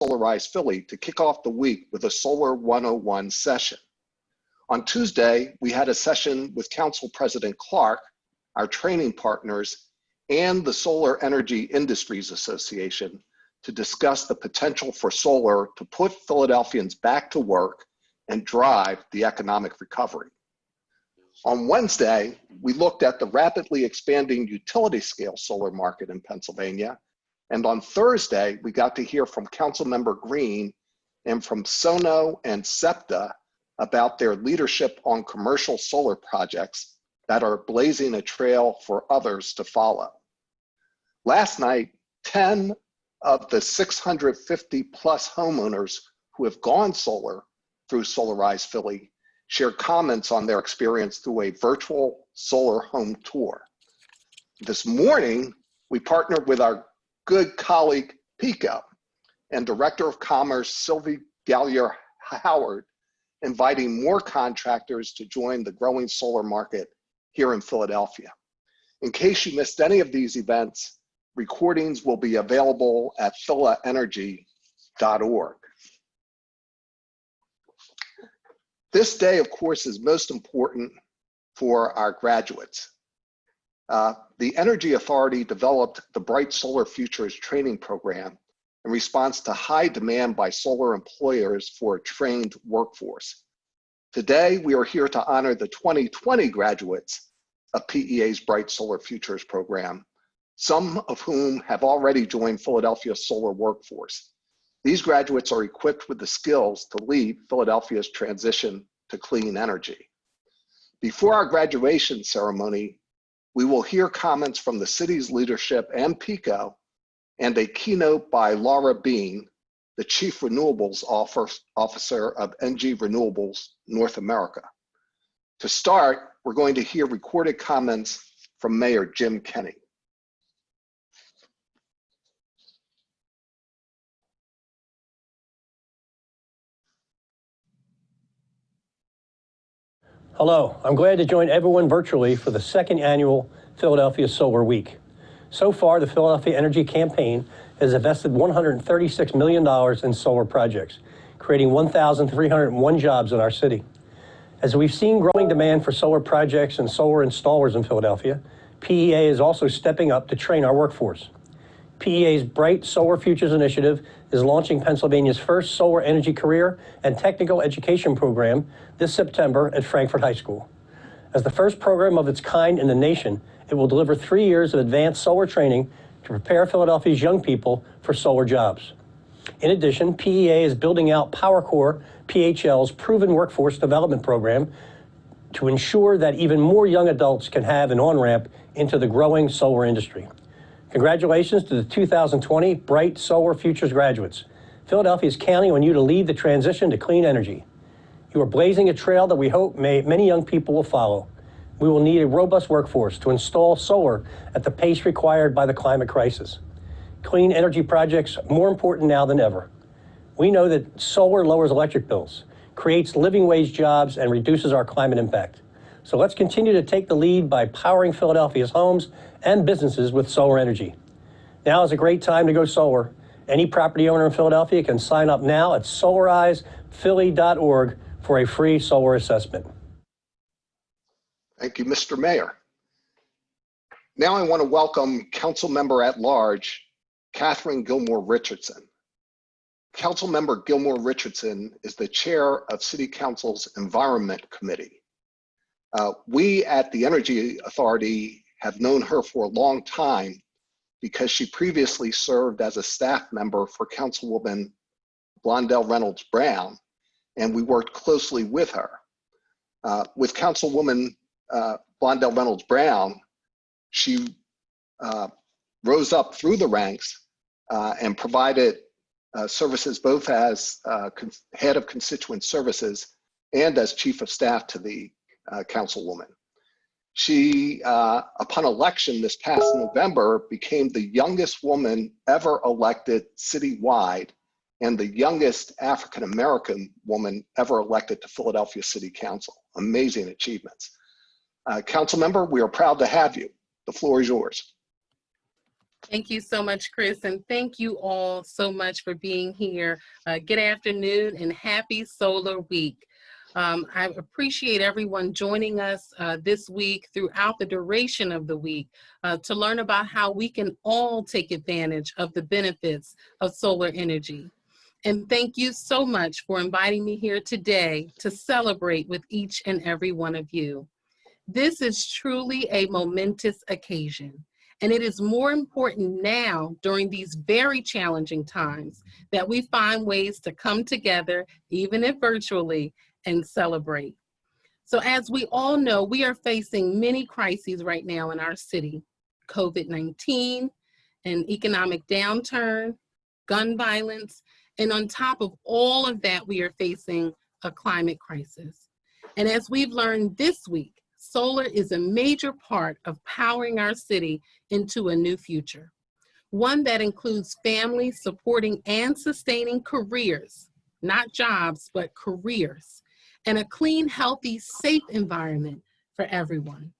Solarize Philly to kick off the week with a Solar 101 session. On Tuesday, we had a session with Council President Clark, our training partners, and the Solar Energy Industries Association to discuss the potential for solar to put Philadelphians back to work and drive the economic recovery. On Wednesday, we looked at the rapidly expanding utility-scale solar market in Pennsylvania. And on Thursday, we got to hear from Councilmember Green and from Sono and SEPTA about their leadership on commercial solar projects that are blazing a trail for others to follow. Last night, 10 of the 650 plus homeowners who have gone solar through Solarize Philly shared comments on their experience through a virtual solar home tour. This morning, we partnered with our good colleague Pico and Director of Commerce Sylvie Gallier-Howard, inviting more contractors to join the growing solar market here in Philadelphia. In case you missed any of these events, recordings will be available at philaenergy.org. This day, of course, is most important for our graduates. The Energy Authority developed the Bright Solar Futures training program in response to high demand by solar employers for a trained workforce. Today, we are here to honor the 2020 graduates of PEA's Bright Solar Futures program, some of whom have already joined Philadelphia's solar workforce. These graduates are equipped with the skills to lead Philadelphia's transition to clean energy. Before our graduation ceremony, we will hear comments from the city's leadership and Pico and a keynote by Laura Beane, the Chief Renewables Officer of ENGIE Renewables North America. To start, we're going to hear recorded comments from Mayor Jim Kenney. Hello, I'm glad to join everyone virtually for the second annual Philadelphia Solar Week. So far, the Philadelphia Energy Campaign has invested $136 million in solar projects, creating 1,301 jobs in our city. As we've seen growing demand for solar projects and solar installers in Philadelphia, PEA is also stepping up to train our workforce. PEA's Bright Solar Futures initiative is launching Pennsylvania's first solar energy career and technical education program this September at Frankfort High School. As the first program of its kind in the nation, it will deliver 3 years of advanced solar training to prepare Philadelphia's young people for solar jobs. In addition, PEA is building out PowerCore PHL's proven workforce development program to ensure that even more young adults can have an on-ramp into the growing solar industry. Congratulations to the 2020 Bright Solar Futures graduates. Philadelphia is counting on you to lead the transition to clean energy. You are blazing a trail that we hope many young people will follow. We will need a robust workforce to install solar at the pace required by the climate crisis. Clean energy projects are more important now than ever. We know that solar lowers electric bills, creates living wage jobs, and reduces our climate impact. So let's continue to take the lead by powering Philadelphia's homes and businesses with solar energy. Now is a great time to go solar. Any property owner in Philadelphia can sign up now at solarizephilly.org for a free solar assessment. Thank you, Mr. Mayor. Now I want to welcome Council Member at Large, Catherine Gilmore Richardson. Council Member Gilmore Richardson is the chair of City Council's Environment Committee. We at the Energy Authority have known her for a long time because she previously served as a staff member for Councilwoman Blondell Reynolds Brown, and we worked closely with her. With Councilwoman Blondell Reynolds Brown, she rose up through the ranks and provided services both as head of constituent services and as chief of staff to the councilwoman. She, upon election this past November, became the youngest woman ever elected citywide and the youngest African-American woman ever elected to Philadelphia City Council. Amazing achievements. Council member, we are proud to have you. The floor is yours. Thank you so much, Chris, and thank you all so much for being here. Good afternoon and happy Solar Week. I appreciate everyone joining us this week throughout the duration of the week to learn about how we can all take advantage of the benefits of solar energy. And thank you so much for inviting me here today to celebrate with each and every one of you. This is truly a momentous occasion, and it is more important now during these very challenging times that we find ways to come together, even if virtually, and celebrate. So as we all know, we are facing many crises right now in our city: COVID-19, an economic downturn, gun violence, and on top of all of that, we are facing a climate crisis. And as we've learned this week, solar is a major part of powering our city into a new future, one that includes families supporting and sustaining careers, not jobs, but careers, and a clean, healthy, safe environment for everyone.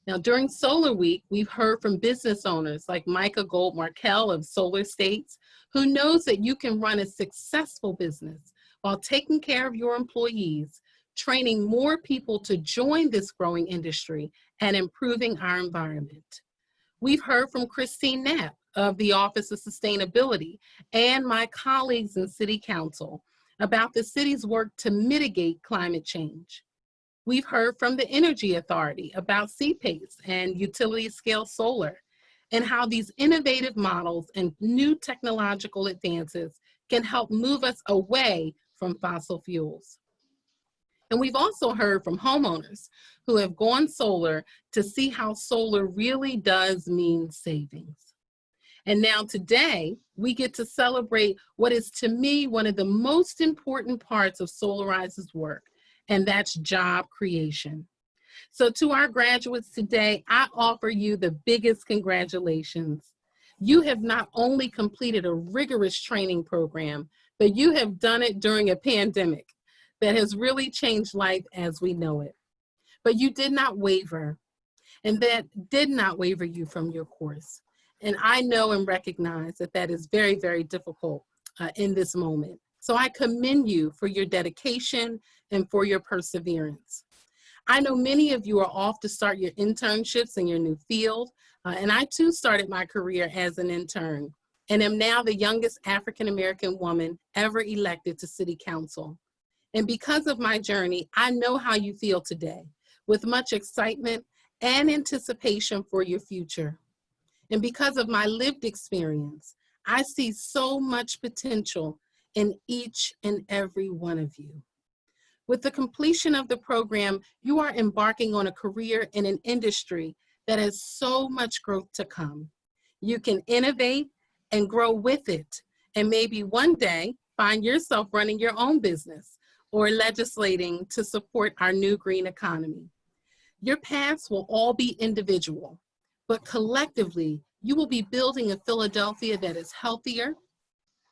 Now, during Solar Week, we've heard from business owners like Micah Gold-Markell of Solar States, who knows that you can run a successful business while taking care of your employees, training more people to join this growing industry, and improving our environment. We've heard from Christine Knapp of the Office of Sustainability and my colleagues in City Council about the city's work to mitigate climate change. We've heard from the Energy Authority about CPACE and utility scale solar, and how these innovative models and new technological advances can help move us away from fossil fuels. And we've also heard from homeowners who have gone solar to see how solar really does mean savings. And now today, we get to celebrate what is, to me, one of the most important parts of Solarize's work, and that's job creation. So to our graduates today, I offer you the biggest congratulations. You have not only completed a rigorous training program, but you have done it during a pandemic that has really changed life as we know it. But you did not waver, and that did not waver you from your course. And I know and recognize that that is very, very difficult in this moment. So I commend you for your dedication and for your perseverance. I know many of you are off to start your internships in your new field, and I too started my career as an intern and am now the youngest African-American woman ever elected to City Council. And because of my journey, I know how you feel today, with much excitement and anticipation for your future. And because of my lived experience, I see so much potential in each and every one of you. With the completion of the program, you are embarking on a career in an industry that has so much growth to come. You can innovate and grow with it, and maybe one day find yourself running your own business or legislating to support our new green economy. Your paths will all be individual, but collectively, you will be building a Philadelphia that is healthier,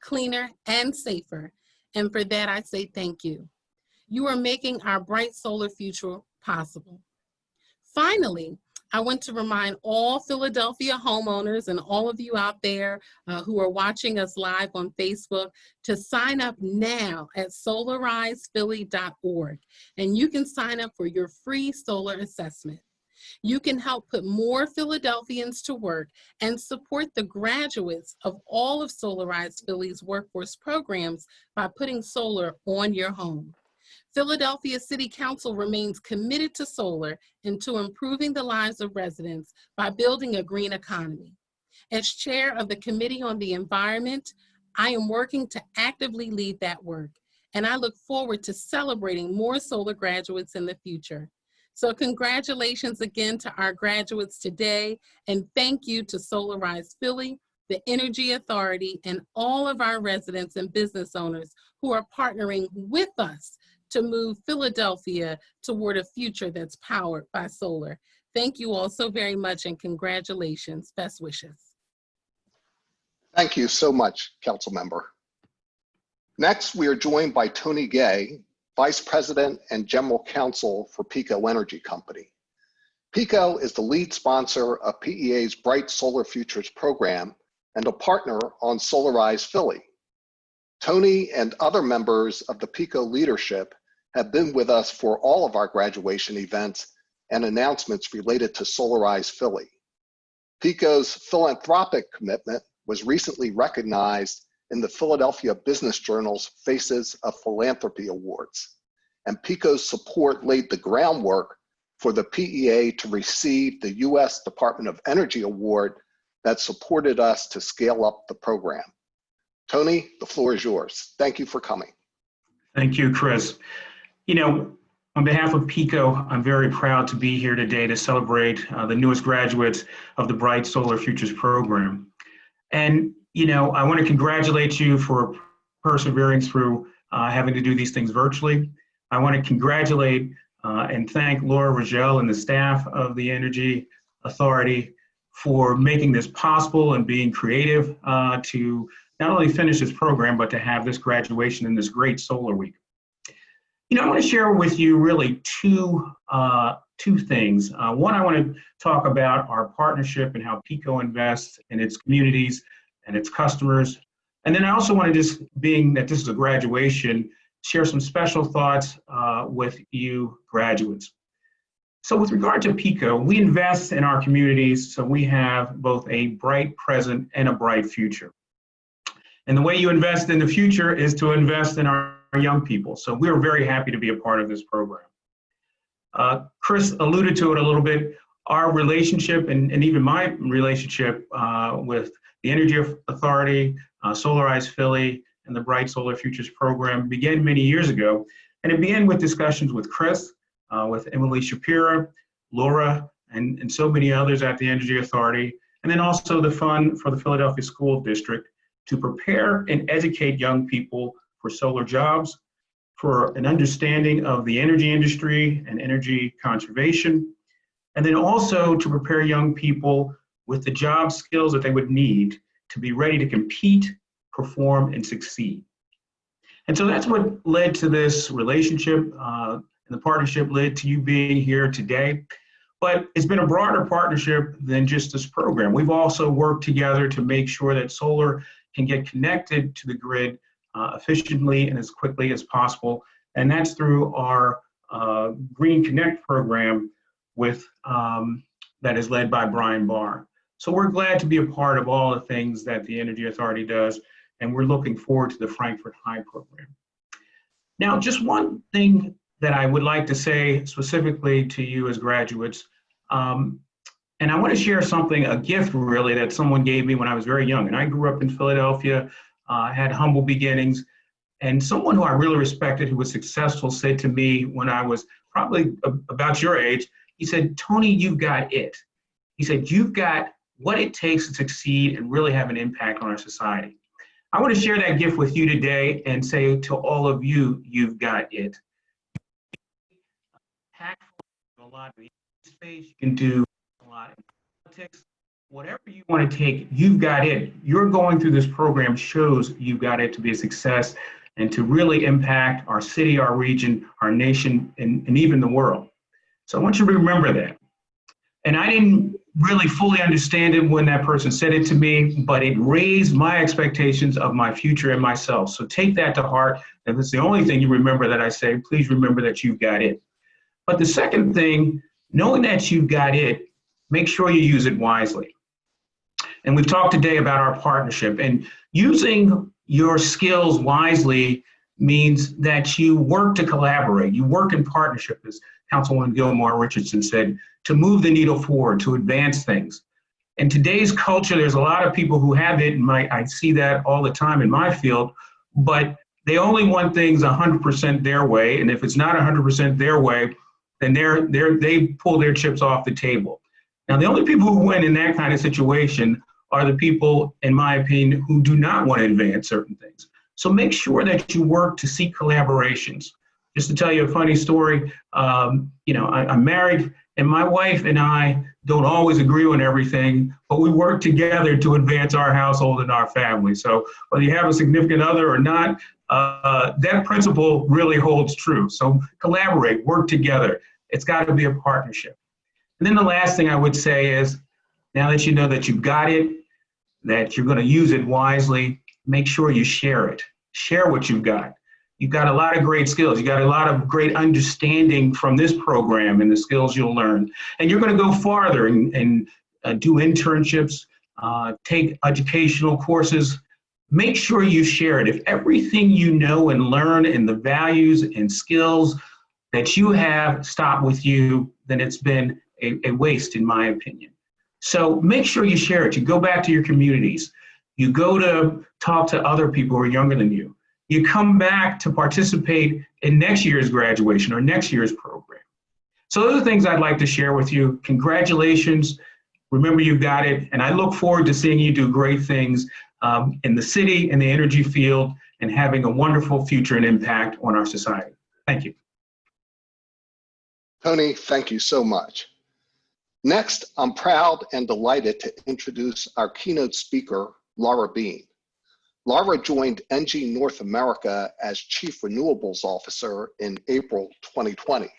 cleaner, and safer. And for that, I say thank you. You are making our bright solar future possible. Finally, I want to remind all Philadelphia homeowners and all of you out there who are watching us live on Facebook to sign up now at solarizephilly.org, and you can sign up for your free solar assessment. You can help put more Philadelphians to work and support the graduates of all of Solarize Philly's workforce programs by putting solar on your home. Philadelphia City Council remains committed to solar and to improving the lives of residents by building a green economy. As chair of the Committee on the Environment, I am working to actively lead that work, and I look forward to celebrating more solar graduates in the future. So congratulations again to our graduates today, and thank you to Solarize Philly, the Energy Authority, and all of our residents and business owners who are partnering with us to move Philadelphia toward a future that's powered by solar. Thank you all so very much, and congratulations. Best wishes. Thank you so much, Council Member. Next, we are joined by Tony Gay, Vice President and General Counsel for PECO Energy Company. PECO is the lead sponsor of PEA's Bright Solar Futures program and a partner on Solarize Philly. Tony and other members of the PECO leadership have been with us for all of our graduation events and announcements related to Solarize Philly. PECO's philanthropic commitment was recently recognized in the Philadelphia Business Journal's Faces of Philanthropy Awards, and PECO's support laid the groundwork for the PEA to receive the U.S. Department of Energy Award that supported us to scale up the program. Tony, the floor is yours. Thank you for coming. Thank you, Chris. You know, on behalf of PECO, I'm very proud to be here today to celebrate the newest graduates of the Bright Solar Futures program. And, you know, I want to congratulate you for persevering through having to do these things virtually. I want to congratulate and thank Laura Rogel and the staff of the Energy Authority for making this possible and being creative to not only finish this program, but to have this graduation in this great solar week. You know, I want to share with you really two things. One, I want to talk about our partnership and how PECO invests in its communities and its customers. And then I also want to, just being that this is a graduation, share some special thoughts with you graduates. So with regard to PECO, we invest in our communities so we have both a bright present and a bright future. And the way you invest in the future is to invest in our young people. So we're very happy to be a part of this program. Chris alluded to it a little bit. Our relationship and even my relationship with the Energy Authority, Solarize Philly, and the Bright Solar Futures program began many years ago. And it began with discussions with Chris, with Emily Shapira, Laura, and so many others at the Energy Authority, and then also the fund for the Philadelphia School District to prepare and educate young people for solar jobs, for an understanding of the energy industry and energy conservation, and then also to prepare young people with the job skills that they would need to be ready to compete, perform, and succeed. And so that's what led to this relationship, and the partnership led to you being here today. But it's been a broader partnership than just this program. We've also worked together to make sure that solar can get connected to the grid efficiently and as quickly as possible. And that's through our Green Connect program with that is led by Brian Barr. So we're glad to be a part of all the things that the Energy Authority does, and we're looking forward to the Frankfurt High program. Now, just one thing that I would like to say specifically to you as graduates, and I want to share something, a gift really, that someone gave me when I was very young. And I grew up in Philadelphia, had humble beginnings, and someone who I really respected, who was successful, said to me when I was probably about your age, he said, "Tony, you've got it." He said, "You've got what it takes to succeed and really have an impact on our society." I want to share that gift with you today and say to all of you, you've got it. A lot of space, you can do a lot in politics, whatever you want to take, you've got it. You're going through this program shows you've got it to be a success and to really impact our city, our region, our nation, and even the world. So I want you to remember that. And I didn't really fully understand it when that person said it to me, but it raised my expectations of my future and myself. So take that to heart. If it's the only thing you remember that I say, please remember that you've got it. But the second thing, knowing that you've got it, make sure you use it wisely. And we've talked today about our partnership, and using your skills wisely means that you work to collaborate. You work in partnership, as Councilwoman Gilmore Richardson said, to move the needle forward, to advance things. In today's culture, there's a lot of people who have it, and I see that all the time in my field, but they only want things 100% their way, and if it's not 100% their way, then they pull their chips off the table. Now, the only people who win in that kind of situation are the people, in my opinion, who do not want to advance certain things. So make sure that you work to seek collaborations. Just to tell you a funny story, you know, I'm married, and my wife and I don't always agree on everything, but we work together to advance our household and our family. So whether you have a significant other or not, that principle really holds true. So collaborate, work together. It's got to be a partnership. And then the last thing I would say is, now that you know that you've got it, that you're going to use it wisely, make sure you share it. Share what you've got. You've got a lot of great skills. You got a lot of great understanding from this program and the skills you'll learn. And you're going to go farther and do internships, take educational courses. Make sure you share it. If everything you know and learn and the values and skills that you have stop with you, then it's been a waste, in my opinion. So make sure you share it. You go back to your communities. You go to talk to other people who are younger than you. You come back to participate in next year's graduation or next year's program. So those are things I'd like to share with you. Congratulations. Remember, you've got it. And I look forward to seeing you do great things in the city, in the energy field, and having a wonderful future and impact on our society. Thank you. Tony, thank you so much. Next, I'm proud and delighted to introduce our keynote speaker, Laura Beane. Laura joined ENGIE North America as Chief Renewables Officer in April 2020.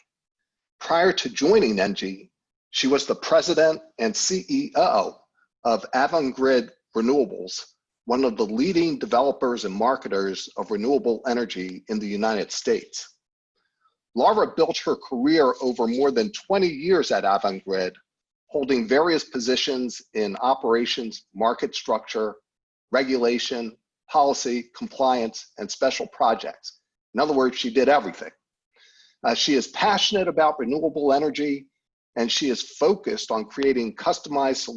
Prior to joining ENGIE, she was the president and CEO of ENGIE Renewables, one of the leading developers and marketers of renewable energy in the United States. Laura built her career over more than 20 years at ENGIE, holding various positions in operations, market structure, regulation, policy, compliance, and special projects. In other words, she did everything. She is passionate about renewable energy, and she is focused on creating customized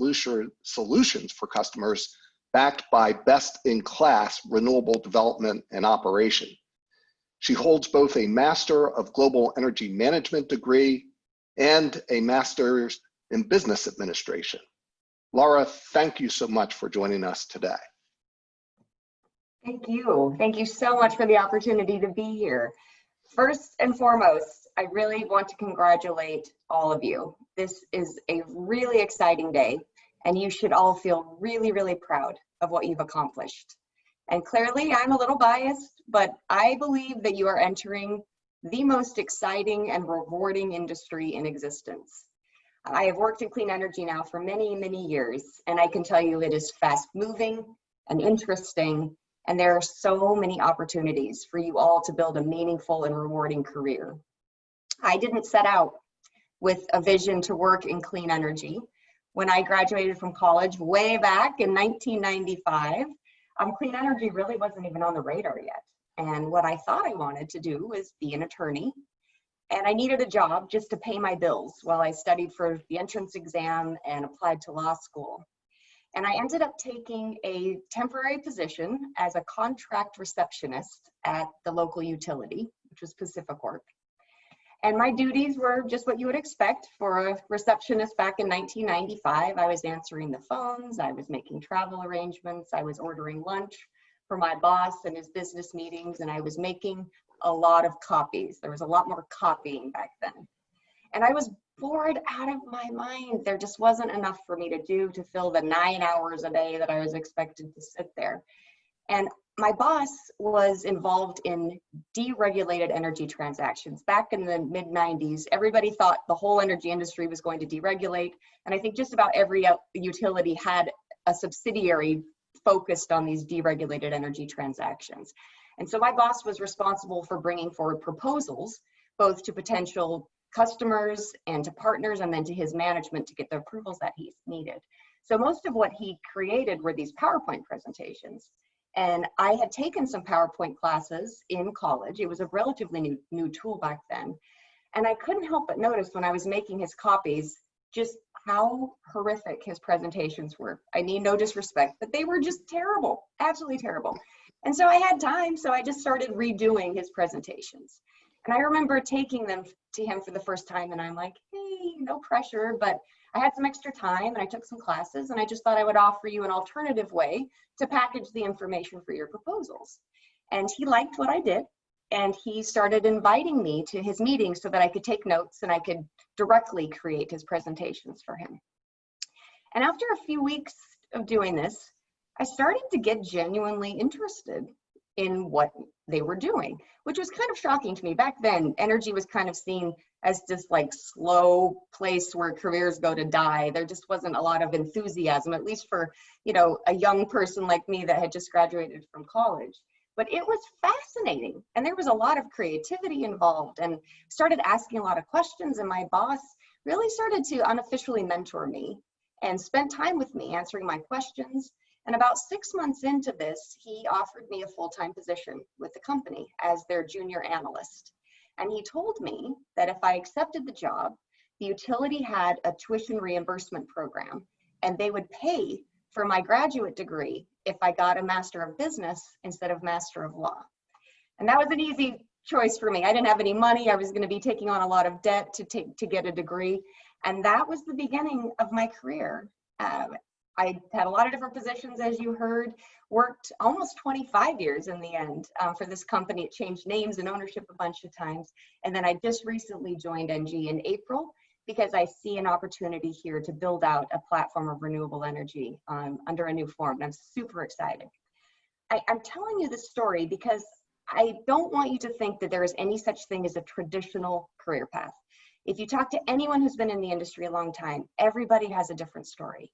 solutions for customers backed by best-in-class renewable development and operation. She holds both a Master of Global Energy Management degree and a Master's in Business Administration. Laura, thank you so much for joining us today. Thank you. Thank you so much for the opportunity to be here. First and foremost, I really want to congratulate all of you. This is a really exciting day, and you should all feel really, really proud of what you've accomplished. And clearly, I'm a little biased, but I believe that you are entering the most exciting and rewarding industry in existence. I have worked in clean energy now for many, many years, and I can tell you it is fast-moving and interesting, and there are so many opportunities for you all to build a meaningful and rewarding career. I didn't set out with a vision to work in clean energy. When I graduated from college way back in 1995, clean energy really wasn't even on the radar yet. And what I thought I wanted to do was be an attorney. And I needed a job just to pay my bills while I studied for the entrance exam and applied to law school. And I ended up taking a temporary position as a contract receptionist at the local utility, which was PacifiCorp. And my duties were just what you would expect for a receptionist back in 1995. I was answering the phones, I was making travel arrangements, I was ordering lunch for my boss and his business meetings, and I was making a lot of copies. There was a lot more copying back then. And I was bored out of my mind. There just wasn't enough for me to do to fill the 9 hours a day that I was expected to sit there. And my boss was involved in deregulated energy transactions. Back in the mid-90s, everybody thought the whole energy industry was going to deregulate. And I think just about every utility had a subsidiary focused on these deregulated energy transactions. And so my boss was responsible for bringing forward proposals, both to potential customers and to partners, and then to his management to get the approvals that he needed. So most of what he created were these PowerPoint presentations. And I had taken some PowerPoint classes in college. It was a relatively new tool back then. And I couldn't help but notice when I was making his copies, just how horrific his presentations were. I mean, no disrespect, but they were just terrible, absolutely terrible. And so I had time, so I just started redoing his presentations. And I remember taking them to him for the first time, and I'm like, hey, no pressure, but I had some extra time and I took some classes, and I just thought I would offer you an alternative way to package the information for your proposals. And he liked what I did, and he started inviting me to his meetings so that I could take notes and I could directly create his presentations for him. And after a few weeks of doing this, I started to get genuinely interested in what they were doing, which was kind of shocking to me. Back then, energy was kind of seen as this like slow place where careers go to die. There just wasn't a lot of enthusiasm, at least for, you know, a young person like me that had just graduated from college. But it was fascinating, and there was a lot of creativity involved, and started asking a lot of questions, and my boss really started to unofficially mentor me and spent time with me answering my questions. And about 6 months into this, he offered me a full-time position with the company as their junior analyst. And he told me that if I accepted the job, the utility had a tuition reimbursement program, and they would pay for my graduate degree if I got a Master of Business instead of Master of Law. And that was an easy choice for me. I didn't have any money. I was going to be taking on a lot of debt to get a degree. And that was the beginning of my career. I had a lot of different positions, as you heard, worked almost 25 years in the end for this company. It changed names and ownership a bunch of times. And then I just recently joined ENGIE in April because I see an opportunity here to build out a platform of renewable energy under a new form. And I'm super excited. I'm telling you this story because I don't want you to think that there is any such thing as a traditional career path. If you talk to anyone who's been in the industry a long time, everybody has a different story.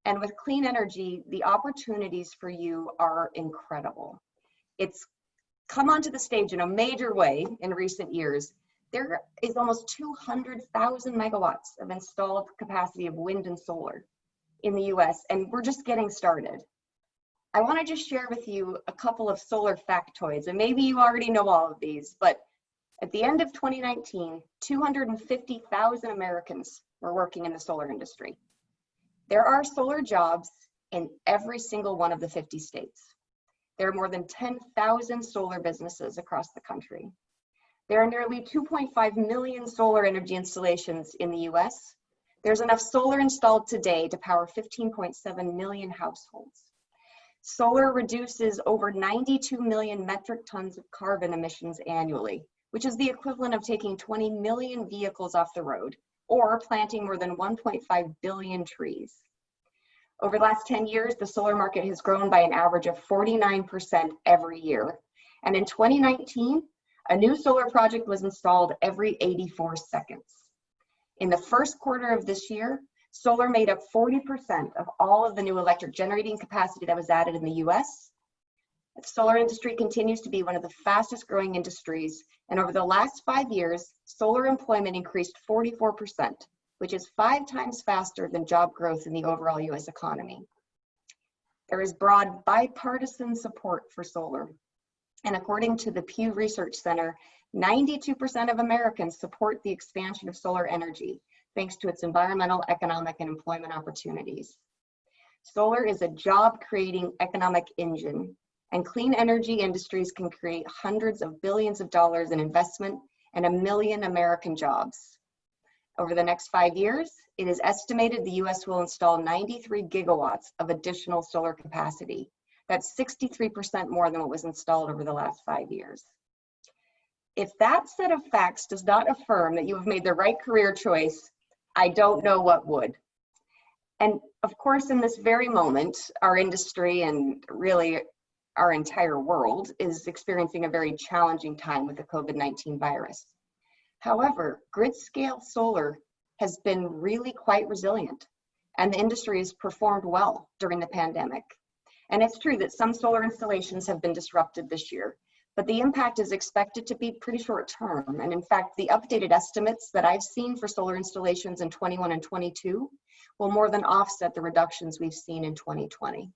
And with clean energy, the opportunities for you are incredible. It's come onto the stage in a major way in recent years. There is almost 200,000 megawatts of installed capacity of wind and solar in the US, and we're just getting started. I want to just share with you a couple of solar factoids, and maybe you already know all of these, but at the end of 2019, 250,000 Americans were working in the solar industry. There are solar jobs in every single one of the 50 states. There are more than 10,000 solar businesses across the country. There are nearly 2.5 million solar energy installations in the US. There's enough solar installed today to power 15.7 million households. Solar reduces over 92 million metric tons of carbon emissions annually, which is the equivalent of taking 20 million vehicles off the road, or planting more than 1.5 billion trees. Over the last 10 years, the solar market has grown by an average of 49% every year. And in 2019, a new solar project was installed every 84 seconds. In the first quarter of this year, solar made up 40% of all of the new electric generating capacity that was added in the US. The solar industry continues to be one of the fastest growing industries, and over the last 5 years, solar employment increased 44%, which is 5 times faster than job growth in the overall US economy. There is broad bipartisan support for solar, and according to the Pew Research Center, 92% of Americans support the expansion of solar energy, thanks to its environmental, economic, and employment opportunities. Solar is a job-creating economic engine, and clean energy industries can create hundreds of billions of dollars in investment and 1 million American jobs. Over the next 5 years, it is estimated the US will install 93 gigawatts of additional solar capacity. That's 63% more than what was installed over the last 5 years. If that set of facts does not affirm that you have made the right career choice, I don't know what would. And of course, in this very moment, our industry and really our entire world is experiencing a very challenging time with the COVID-19 virus. However, grid-scale solar has been really quite resilient, and the industry has performed well during the pandemic. And it's true that some solar installations have been disrupted this year, but the impact is expected to be pretty short term. And in fact, the updated estimates that I've seen for solar installations in 21 and 22 will more than offset the reductions we've seen in 2020.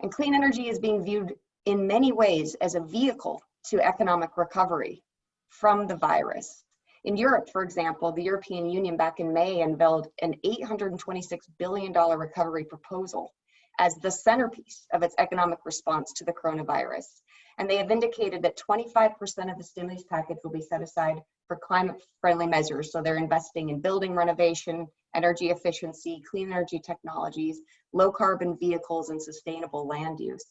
And clean energy is being viewed in many ways as a vehicle to economic recovery from the virus. In Europe, for example, the European Union back in May unveiled an $826 billion recovery proposal as the centerpiece of its economic response to the coronavirus. And they have indicated that 25% of the stimulus package will be set aside for climate-friendly measures. So they're investing in building renovation, energy efficiency, clean energy technologies, low-carbon vehicles, and sustainable land use.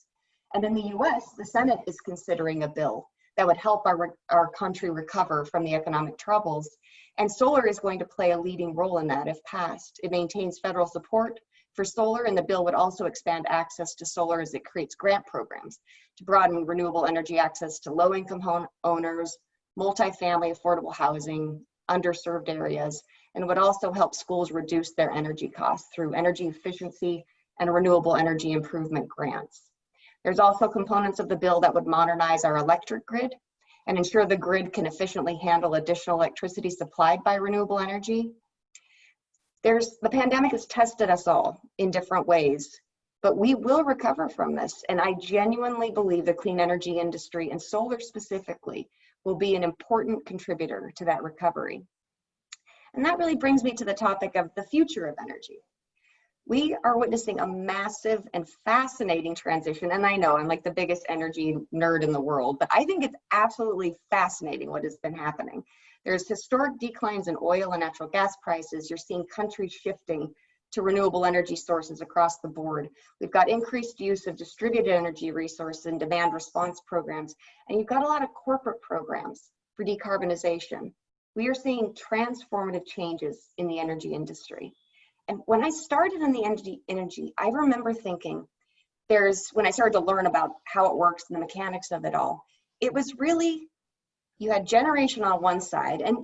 And in the US, the Senate is considering a bill that would help our country recover from the economic troubles. And solar is going to play a leading role in that if passed. It maintains federal support for solar, and the bill would also expand access to solar as it creates grant programs to broaden renewable energy access to low-income home owners, multifamily affordable housing, underserved areas, and would also help schools reduce their energy costs through energy efficiency and renewable energy improvement grants. There's also components of the bill that would modernize our electric grid and ensure the grid can efficiently handle additional electricity supplied by renewable energy. The pandemic has tested us all in different ways, but we will recover from this. And I genuinely believe the clean energy industry, and solar specifically, will be an important contributor to that recovery. And that really brings me to the topic of the future of energy. We are witnessing a massive and fascinating transition. And I know I'm like the biggest energy nerd in the world, but I think it's absolutely fascinating what has been happening. There's historic declines in oil and natural gas prices. You're seeing countries shifting to renewable energy sources across the board. We've got increased use of distributed energy resources and demand response programs. And you've got a lot of corporate programs for decarbonization. We are seeing transformative changes in the energy industry. And when I started in the energy, I remember thinking when I started to learn about how it works and the mechanics of it all, it was really, you had generation on one side, and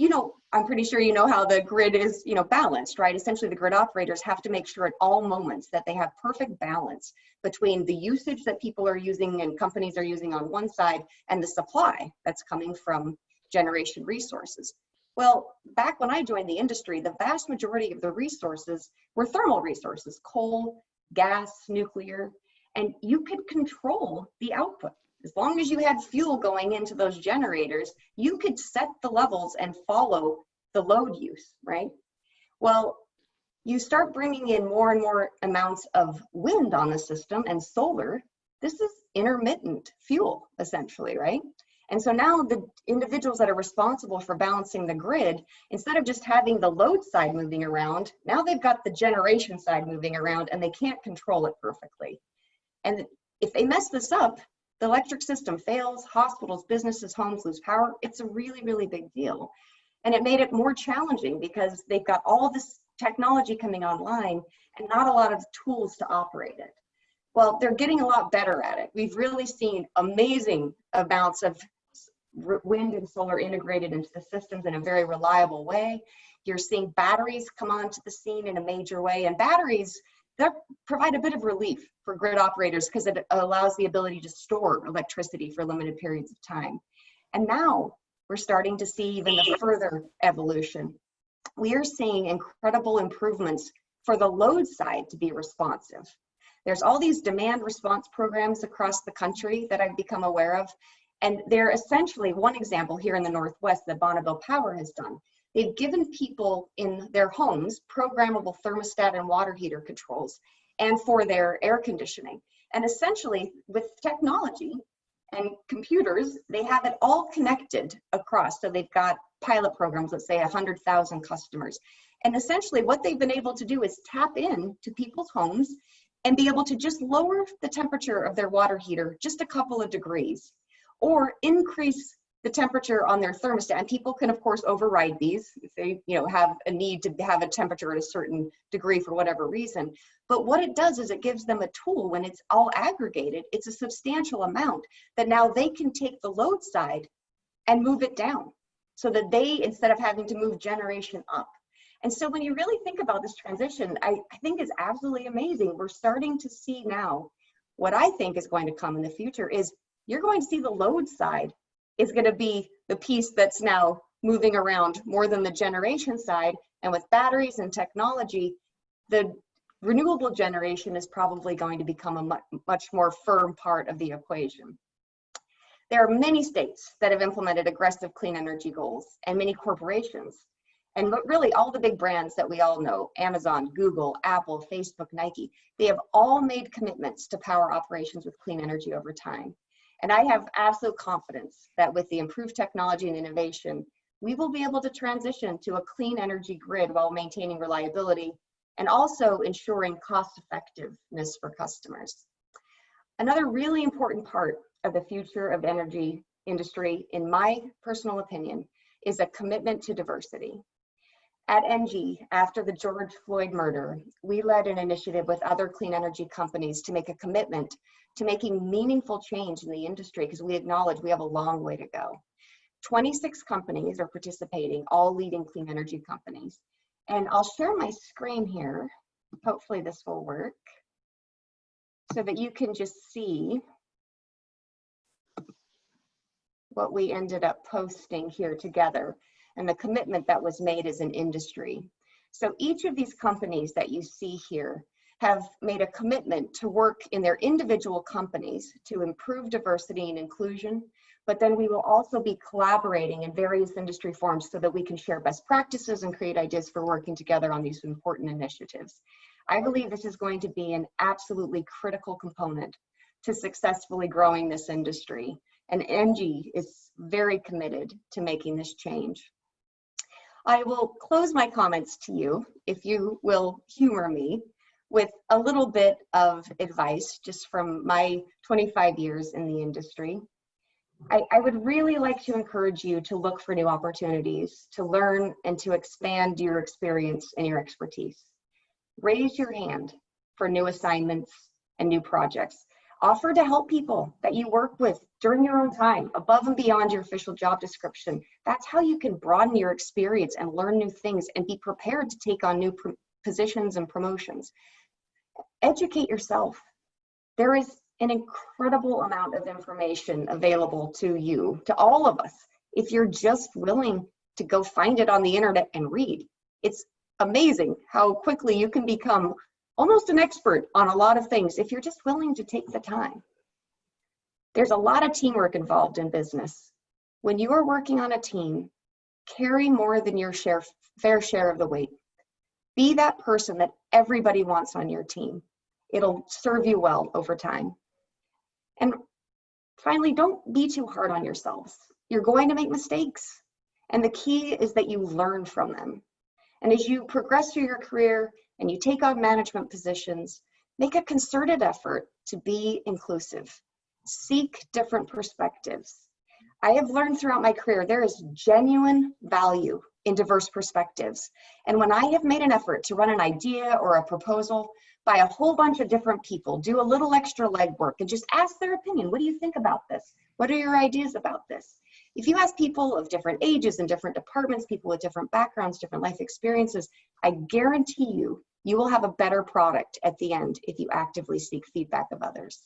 I'm pretty sure you know how the grid is, balanced, right? Essentially, the grid operators have to make sure at all moments that they have perfect balance between the usage that people are using and companies are using on one side and the supply that's coming from generation resources. Well, back when I joined the industry, the vast majority of the resources were thermal resources, coal, gas, nuclear, and you could control the output. As long as you had fuel going into those generators, you could set the levels and follow the load use, right? Well, you start bringing in more and more amounts of wind on the system and solar. This is intermittent fuel, essentially, right? And so now the individuals that are responsible for balancing the grid, instead of just having the load side moving around, now they've got the generation side moving around and they can't control it perfectly. And if they mess this up, the electric system fails, hospitals, businesses, homes lose power. It's a really, really big deal. And it made it more challenging because they've got all this technology coming online and not a lot of tools to operate it. Well, they're getting a lot better at it. We've really seen amazing amounts of wind and solar integrated into the systems in a very reliable way. You're seeing batteries come onto the scene in a major way, and batteries, they provide a bit of relief for grid operators because it allows the ability to store electricity for limited periods of time. And now we're starting to see even the further evolution. We are seeing incredible improvements for the load side to be responsive. There's all these demand response programs across the country that I've become aware of. And they're essentially, one example here in the Northwest that Bonneville Power has done. They've given people in their homes programmable thermostat and water heater controls and for their air conditioning. And essentially with technology and computers, they have it all connected across. So they've got pilot programs, let's say 100,000 customers. And essentially what they've been able to do is tap in to people's homes and be able to just lower the temperature of their water heater just a couple of degrees, or increase the temperature on their thermostat. And people can, of course, override these if they have a need to have a temperature at a certain degree for whatever reason. But what it does is it gives them a tool when it's all aggregated. It's a substantial amount that now they can take the load side and move it down so that they, instead of having to move generation up. And so when you really think about this transition, I think is absolutely amazing. We're starting to see now what I think is going to come in the future is you're going to see the load side is going to be the piece that's now moving around more than the generation side. And with batteries and technology, the renewable generation is probably going to become a much more firm part of the equation. There are many states that have implemented aggressive clean energy goals, and many corporations. And really all the big brands that we all know, Amazon, Google, Apple, Facebook, Nike, they have all made commitments to power operations with clean energy over time. And I have absolute confidence that with the improved technology and innovation, we will be able to transition to a clean energy grid while maintaining reliability and also ensuring cost effectiveness for customers. Another really important part of the future of the energy industry, in my personal opinion, is a commitment to diversity. At ENGIE, after the George Floyd murder, we led an initiative with other clean energy companies to make a commitment to making meaningful change in the industry, because we acknowledge we have a long way to go. 26 companies are participating, all leading clean energy companies. And I'll share my screen here. Hopefully this will work so that you can just see what we ended up posting here together and the commitment that was made as an industry. So each of these companies that you see here have made a commitment to work in their individual companies to improve diversity and inclusion, but then we will also be collaborating in various industry forums so that we can share best practices and create ideas for working together on these important initiatives. I believe this is going to be an absolutely critical component to successfully growing this industry, and ENGIE is very committed to making this change. I will close my comments to you, if you will humor me, with a little bit of advice just from my 25 years in the industry. I would really like to encourage you to look for new opportunities, to learn and to expand your experience and your expertise. Raise your hand for new assignments and new projects. Offer to help people that you work with during your own time, above and beyond your official job description. That's how you can broaden your experience and learn new things and be prepared to take on new positions and promotions. Educate yourself. There is an incredible amount of information available to you, to all of us, if you're just willing to go find it on the internet and read. It's amazing how quickly you can become almost an expert on a lot of things if you're just willing to take the time. There's a lot of teamwork involved in business. When you are working on a team, carry more than your fair share of the weight. Be that person that everybody wants on your team. It'll serve you well over time. And finally, don't be too hard on yourselves. You're going to make mistakes. And the key is that you learn from them. And as you progress through your career and you take on management positions, make a concerted effort to be inclusive. Seek different perspectives. I have learned throughout my career there is genuine value in diverse perspectives. And when I have made an effort to run an idea or a proposal by a whole bunch of different people, do a little extra legwork and just ask their opinion. What do you think about this? What are your ideas about this? If you ask people of different ages and different departments, people with different backgrounds, different life experiences, I guarantee you, you will have a better product at the end if you actively seek feedback of others.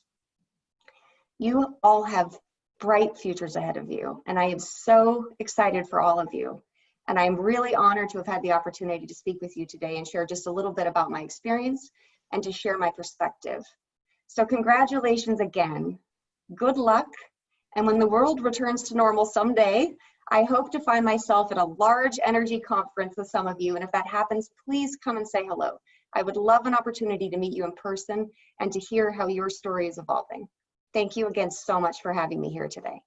You all have bright futures ahead of you, and I am so excited for all of you. And I'm really honored to have had the opportunity to speak with you today and share just a little bit about my experience and to share my perspective. So congratulations again. Good luck. And when the world returns to normal someday, I hope to find myself at a large energy conference with some of you. And if that happens, please come and say hello. I would love an opportunity to meet you in person and to hear how your story is evolving. Thank you again so much for having me here today.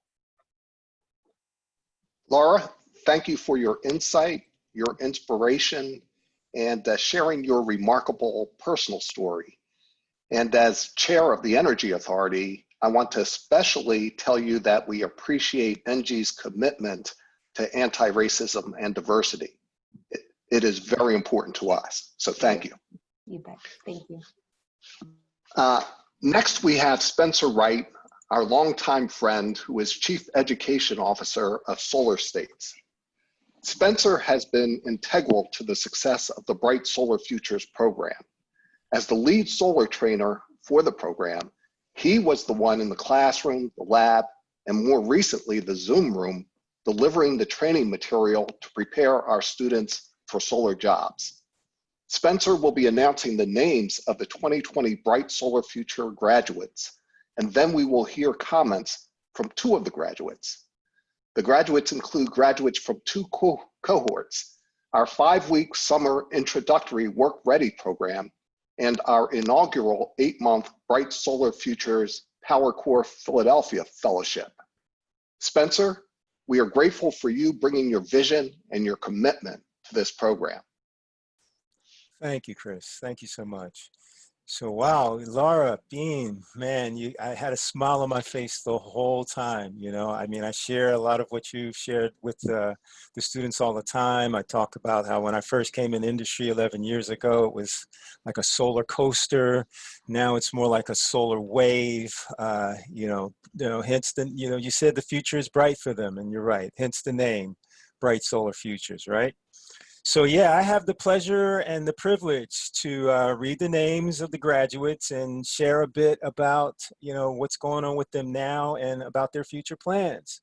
Laura, thank you for your insight, your inspiration, and sharing your remarkable personal story. And as chair of the Energy Authority, I want to especially tell you that we appreciate ENGIE's commitment to anti-racism and diversity. It is very important to us, so thank you. You bet, thank you. Next, we have Spencer Wright, our longtime friend who is Chief Education Officer of Solar States. Spencer has been integral to the success of the Bright Solar Futures program. As the lead solar trainer for the program, he was the one in the classroom, the lab, and more recently, the Zoom room, delivering the training material to prepare our students for solar jobs. Spencer will be announcing the names of the 2020 Bright Solar Future graduates, and then we will hear comments from two of the graduates. The graduates include graduates from two cohorts, our 5-week summer introductory Work Ready program, and our inaugural 8-month Bright Solar Futures Power Core Philadelphia Fellowship. Spencer, we are grateful for you bringing your vision and your commitment to this program. Thank you, Chris. Thank you so much. So wow, Laura, Beane, man, I had a smile on my face the whole time. I mean, I share a lot of what you've shared with the students all the time. I talk about how when I first came in industry 11 years ago, it was like a solar coaster. Now it's more like a solar wave. Hence you said the future is bright for them, and you're right. Hence the name, Bright Solar Futures, right? So yeah, I have the pleasure and the privilege to read the names of the graduates and share a bit about, what's going on with them now and about their future plans.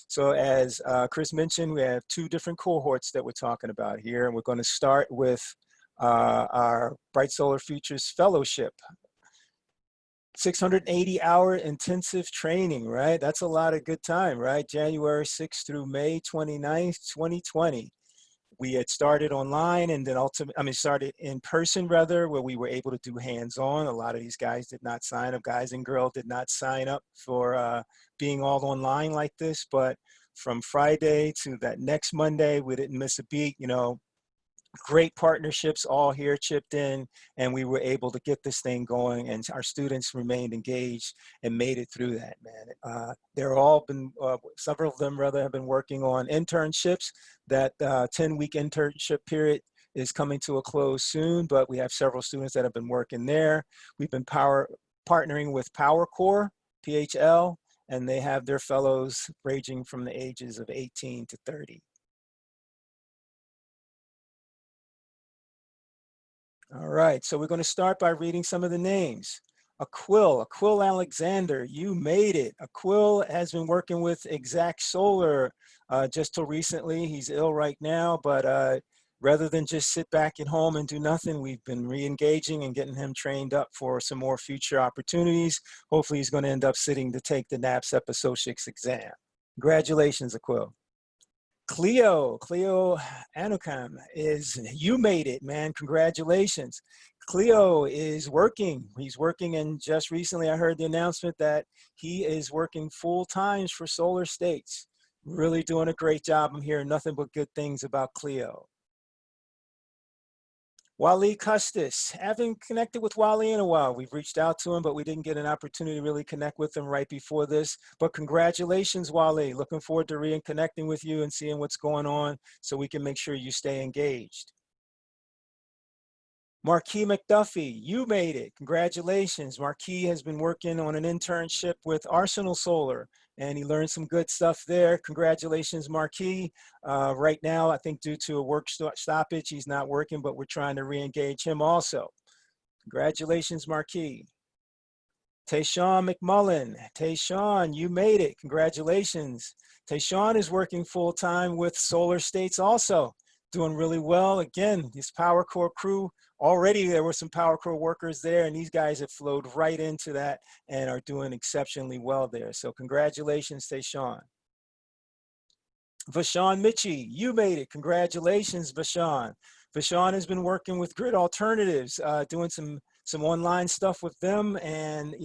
So as Chris mentioned, we have two different cohorts that we're talking about here, and we're going to start with our Bright Solar Futures Fellowship. 680-hour intensive training, right? That's a lot of good time, right? January 6th through May 29th, 2020. We had started online and then started in person rather, where we were able to do hands-on. A lot of these guys did not sign up, guys and girls did not sign up for being all online like this. But from Friday to that next Monday, we didn't miss a beat, great partnerships all here chipped in, and we were able to get this thing going, and our students remained engaged and made it through that, man. They're all been, several of them rather have been working on internships. That 10-week internship period is coming to a close soon, but we have several students that have been working there. We've been partnering with PowerCore, PHL, and they have their fellows ranging from the ages of 18 to 30. All right, so we're going to start by reading some of the names. Aquil Alexander, you made it. Aquil has been working with Exact Solar just till recently. He's ill right now, but rather than just sit back at home and do nothing, we've been re-engaging and getting him trained up for some more future opportunities. Hopefully he's going to end up sitting to take the NAPCEP Associates exam. Congratulations, Aquil. Cleo Anukam you made it, man. Congratulations. Cleo is working. He's working, and just recently I heard the announcement that he is working full time for Solar States. Really doing a great job. I'm hearing nothing but good things about Cleo. Wally Custis, haven't connected with Wally in a while. We've reached out to him, but we didn't get an opportunity to really connect with him right before this. But congratulations, Wally. Looking forward to reconnecting with you and seeing what's going on so we can make sure you stay engaged. Marquis McDuffie, you made it. Congratulations. Marquis has been working on an internship with Arsenal Solar, and he learned some good stuff there. Congratulations, Marquis. Right now, I think due to a work stoppage, he's not working, but we're trying to re-engage him also. Congratulations, Marquis. Tayshawn McMullen. Tayshawn, you made it. Congratulations. Tayshawn is working full-time with Solar States also. Doing really well. Again, this PowerCore crew, already there were some PowerCore workers there, and these guys have flowed right into that and are doing exceptionally well there. So congratulations, Tayshawn. Vashawn Mitchie, you made it. Congratulations, Vashawn. Vashawn has been working with Grid Alternatives, doing some online stuff with them, and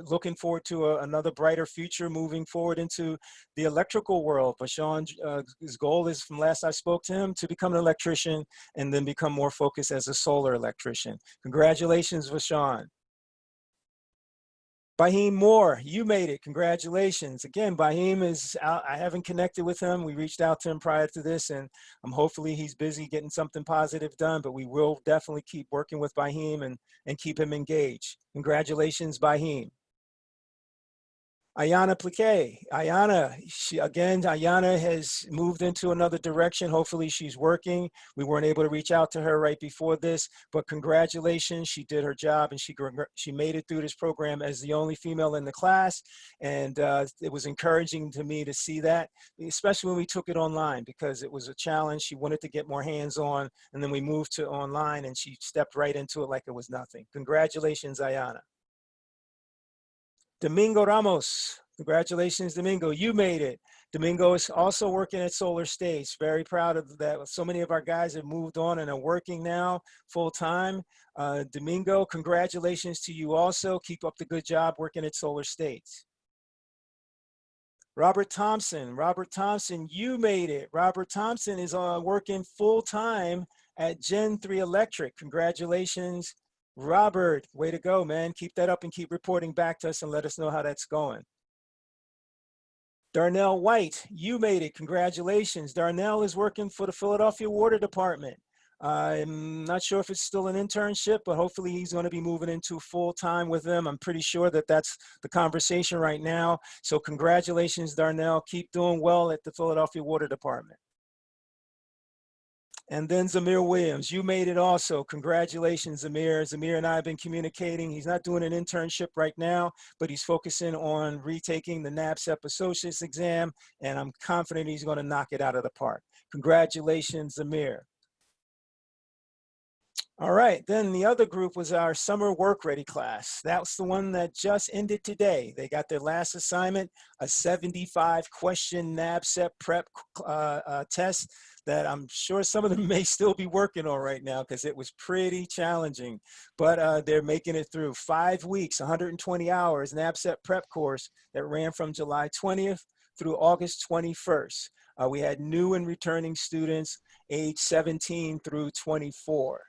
looking forward to another brighter future moving forward into the electrical world. Vashawn's his goal is, from last I spoke to him, to become an electrician and then become more focused as a solar electrician. Congratulations, Vashawn. Bahim Moore, you made it. Congratulations. Again, Bahim is out. I haven't connected with him. We reached out to him prior to this, and hopefully he's busy getting something positive done, but we will definitely keep working with Bahim and keep him engaged. Congratulations, Bahim. Ayana Pliquet. Ayana has moved into another direction. Hopefully she's working. We weren't able to reach out to her right before this, but congratulations. She did her job, and she made it through this program as the only female in the class. And it was encouraging to me to see that, especially when we took it online, because it was a challenge. She wanted to get more hands-on, and then we moved to online, and she stepped right into it like it was nothing. Congratulations, Ayana. Domingo Ramos, congratulations, Domingo, you made it. Domingo is also working at Solar States. Very proud of that. So many of our guys have moved on and are working now full time. Domingo, congratulations to you also. Keep up the good job working at Solar States. Robert Thompson, you made it. Robert Thompson is working full time at Gen 3 Electric. Congratulations, Robert, way to go, man. Keep that up and keep reporting back to us and let us know how that's going. Darnell White, you made it. Congratulations. Darnell is working for the Philadelphia Water Department. I'm not sure if it's still an internship, but hopefully he's going to be moving into full-time with them. I'm pretty sure that that's the conversation right now. So congratulations, Darnell. Keep doing well at the Philadelphia Water Department. And then Zamir Williams, you made it also. Congratulations, Zamir. Zamir and I have been communicating. He's not doing an internship right now, but he's focusing on retaking the NABCEP Associate's exam, and I'm confident he's going to knock it out of the park. Congratulations, Zamir. All right, then the other group was our summer work ready class. That's the one that just ended today. They got their last assignment, a 75 question NABCEP prep test that I'm sure some of them may still be working on right now because it was pretty challenging, but they're making it through. 5 weeks, 120 hours, NABCEP prep course that ran from July 20th through August 21st. We had new and returning students age 17 through 24.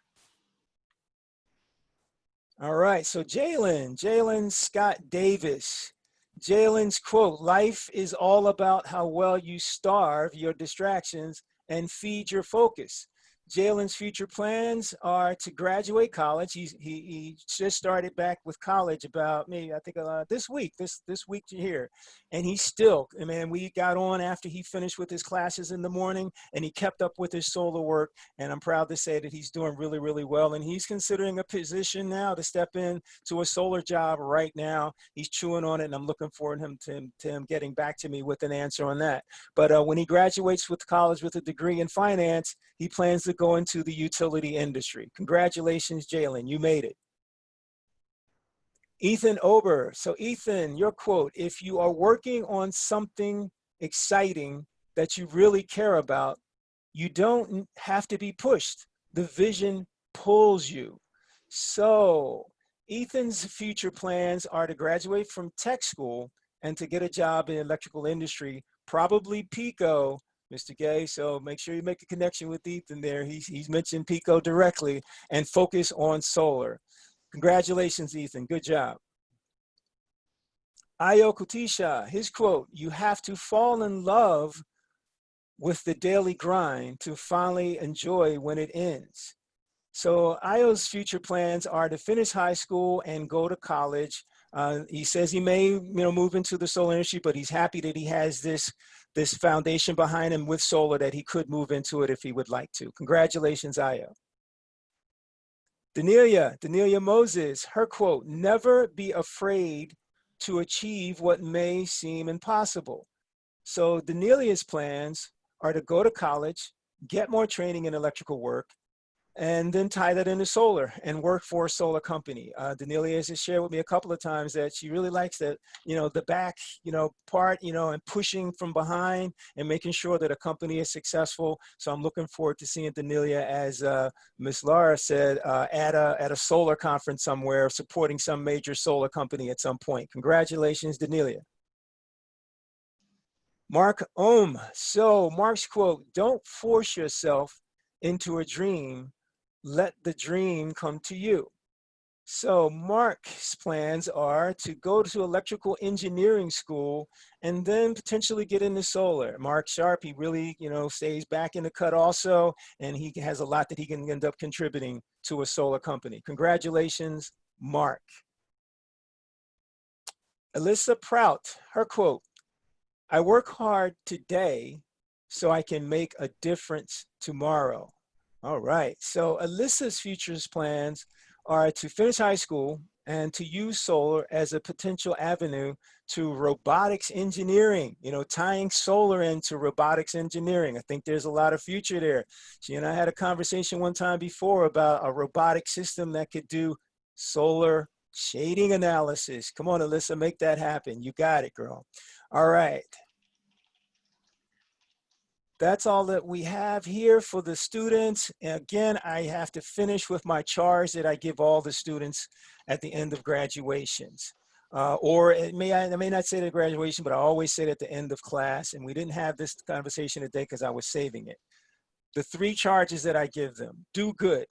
All right, so Jalen Scott Davis. Jalen's quote, "Life is all about how well you starve your distractions and feed your focus." Jalen's future plans are to graduate college. He just started back with college about maybe, I think this week here. And he's still, I mean, we got on after he finished with his classes in the morning and he kept up with his solar work. And I'm proud to say that he's doing really, really well. And he's considering a position now to step in to a solar job right now. He's chewing on it and I'm looking forward to him getting back to me with an answer on that. But when he graduates with college with a degree in finance, he plans to go into the utility industry. Congratulations, Jalen, you made it. Ethan Ober. So Ethan, your quote, "If you are working on something exciting that you really care about, you don't have to be pushed. The vision pulls you." So Ethan's future plans are to graduate from tech school and to get a job in the electrical industry, probably PECO, Mr. Gay. So make sure you make a connection with Ethan there. He's mentioned PECO directly, and focus on solar. Congratulations, Ethan. Good job. Ayo Kutisha, his quote, "You have to fall in love with the daily grind to finally enjoy when it ends." So Ayo's future plans are to finish high school and go to college. He says he may, move into the solar industry, but he's happy that he has this foundation behind him with solar that he could move into it if he would like to. Congratulations, Ayo. Danelia Moses, her quote, "Never be afraid to achieve what may seem impossible." So Danelia's plans are to go to college, get more training in electrical work, and then tie that into solar and work for a solar company. Danelia has shared with me a couple of times that she really likes that, the back, part, and pushing from behind and making sure that a company is successful. So I'm looking forward to seeing Danelia, as Ms. Lara said, at a solar conference somewhere, supporting some major solar company at some point. Congratulations, Danelia. Mark Ohm. So Mark's quote, "Don't force yourself into a dream. Let the dream come to you." So Mark's plans are to go to electrical engineering school and then potentially get into solar. Mark Sharp, he really, stays back in the cut also, and he has a lot that he can end up contributing to a solar company. Congratulations, Mark. Alyssa Prout, her quote, "I work hard today so I can make a difference tomorrow." All right, so Alyssa's futures plans are to finish high school and to use solar as a potential avenue to robotics engineering, tying solar into robotics engineering. I think there's a lot of future there. She and I had a conversation one time before about a robotic system that could do solar shading analysis. Come on, Alyssa, make that happen. You got it, girl. All right. That's all that we have here for the students. And again, I have to finish with my charge that I give all the students at the end of graduations. Or I may not say it at graduation, but I always say it at the end of class. And we didn't have this conversation today because I was saving it. The 3 charges that I give them: do good,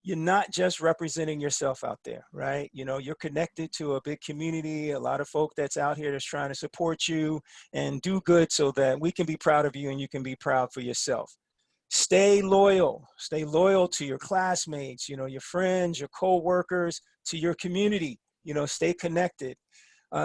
you're not just representing yourself out there, right? You know, you're connected to a big community, a lot of folk that's out here that's trying to support you and do good so that we can be proud of you and you can be proud for yourself. Stay loyal to your classmates, you know, your friends, your co-workers, to your community, you know, stay connected.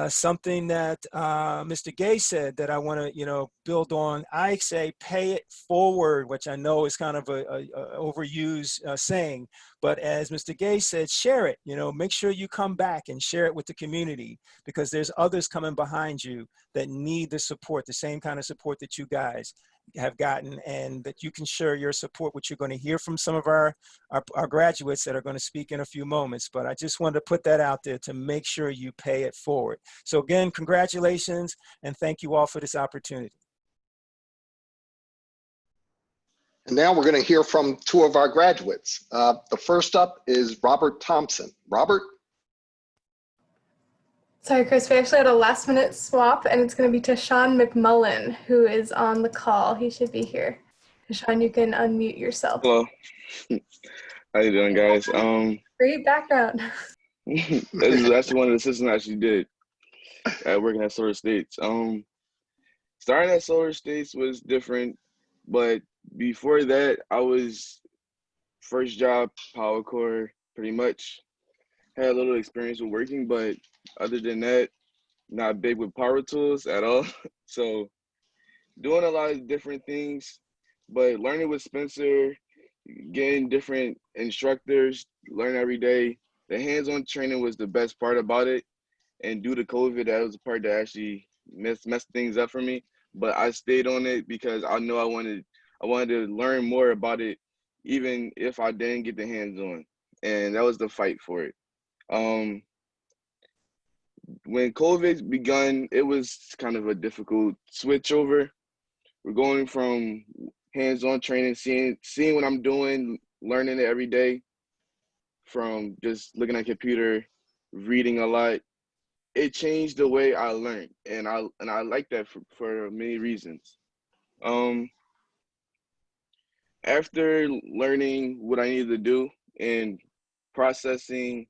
Something that Mr. Gay said that I want to, you know, build on. I say pay it forward, which I know is kind of a overused saying, but as Mr. Gay said, share it. You know, make sure you come back and share it with the community, because there's others coming behind you that need the support, the same kind of support that you guys have gotten, and that you can share your support, which you're going to hear from some of our graduates that are going to speak in a few moments. But I just wanted to put that out there to make sure you pay it forward. So again, congratulations, and thank you all for this opportunity. And now we're going to hear from two of our graduates. The first up is Robert Thompson. Robert? Sorry, Chris, we actually had a last minute swap, and it's going to be to Sean McMullen, who is on the call. He should be here. Sean, you can unmute yourself. Hello. How you doing, guys? Great background. That's one of the assistants I actually did at working at Solar States. Starting at Solar States was different, but before that, I was first job Power Core, pretty much. Had a little experience with working, but other than that, not big with power tools at all. So doing a lot of different things, but learning with Spencer, getting different instructors, learn every day. The hands-on training was the best part about it. And due to COVID, that was the part that actually messed things up for me. But I stayed on it because I know I wanted to learn more about it, even if I didn't get the hands-on. And that was the fight for it. When COVID begun, it was kind of a difficult switch over. We're going from hands-on training, seeing what I'm doing, learning it every day, from just looking at computer, reading a lot. It changed the way I learned, and I like that for many reasons. After learning what I needed to do and processing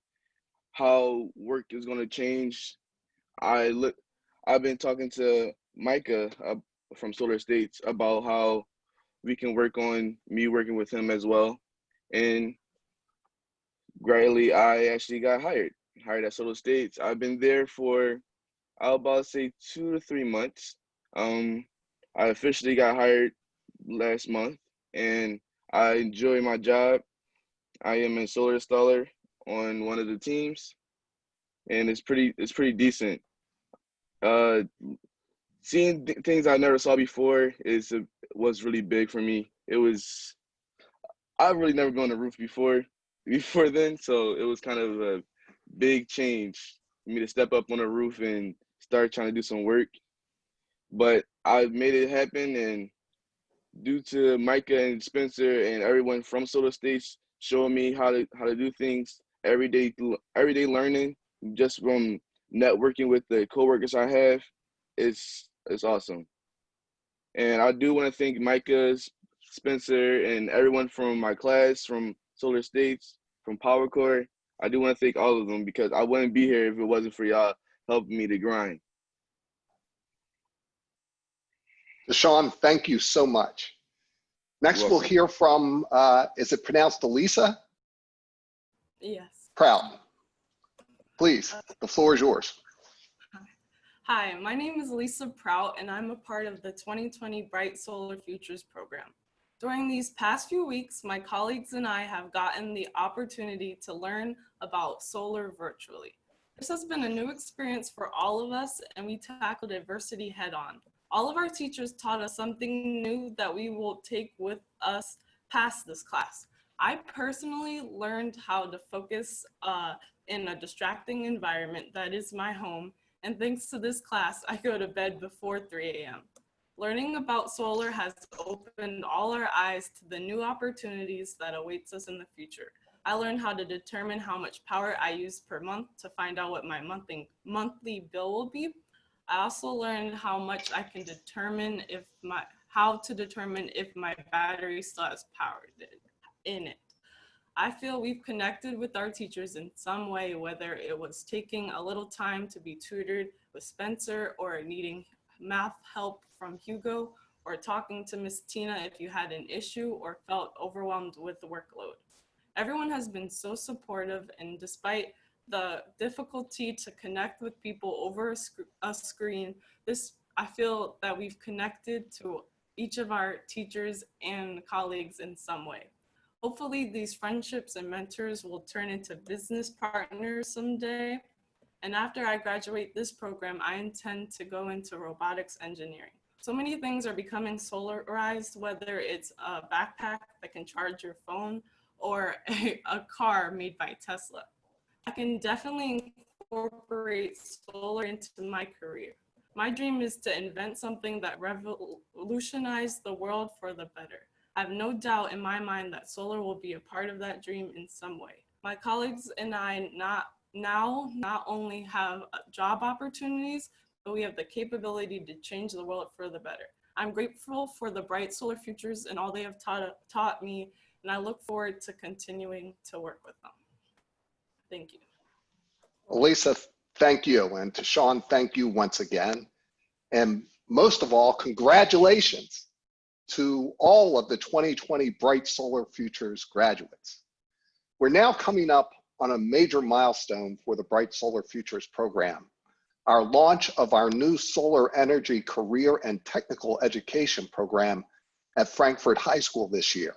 how work is going to change, I've been talking to Micah from Solar States about how we can work on me working with him as well. And gradually, I actually got hired at Solar States. I've been there for, I'll about say 2 to 3 months. I officially got hired last month, and I enjoy my job. I am a solar installer on one of the teams, and it's pretty decent. Seeing things I never saw before was really big for me. I've really never been on a roof before then, so it was kind of a big change for me to step up on a roof and start trying to do some work. But I made it happen, and due to Micah and Spencer and everyone from Solar States showing me how to do things every day learning, just from networking with the coworkers I have, it's awesome. And I do want to thank Micah, Spencer, and everyone from my class, from Solar States, from Power Core. I do want to thank all of them, because I wouldn't be here if it wasn't for y'all helping me to grind. Sean, thank you so much. Next, we'll hear from, is it pronounced Elisa? Yes. Proud. Please, the floor is yours. Hi, my name is Lisa Prout, and I'm a part of the 2020 Bright Solar Futures program. During these past few weeks, my colleagues and I have gotten the opportunity to learn about solar virtually. This has been a new experience for all of us, and we tackled adversity head on. All of our teachers taught us something new that we will take with us past this class. I personally learned how to focus in a distracting environment that is my home, and thanks to this class, I go to bed before 3 a.m. Learning about solar has opened all our eyes to the new opportunities that awaits us in the future. I learned how to determine how much power I use per month to find out what my monthly bill will be. I also learned how much I can determine how to determine if my battery still has power in it. I feel we've connected with our teachers in some way, whether it was taking a little time to be tutored with Spencer, or needing math help from Hugo, or talking to Miss Tina if you had an issue or felt overwhelmed with the workload. Everyone has been so supportive, and despite the difficulty to connect with people over a screen, I feel that we've connected to each of our teachers and colleagues in some way. Hopefully these friendships and mentors will turn into business partners someday. And after I graduate this program, I intend to go into robotics engineering. So many things are becoming solarized, whether it's a backpack that can charge your phone or a car made by Tesla. I can definitely incorporate solar into my career. My dream is to invent something that revolutionizes the world for the better. I have no doubt in my mind that solar will be a part of that dream in some way. My colleagues and I not only have job opportunities, but we have the capability to change the world for the better. I'm grateful for the Bright Solar Futures and all they have taught me, and I look forward to continuing to work with them. Thank you. Lisa, thank you. And to Sean, thank you once again. And most of all, congratulations to all of the 2020 Bright Solar Futures graduates. We're now coming up on a major milestone for the Bright Solar Futures program, our launch of our new solar energy career and technical education program at Frankfurt High School this year.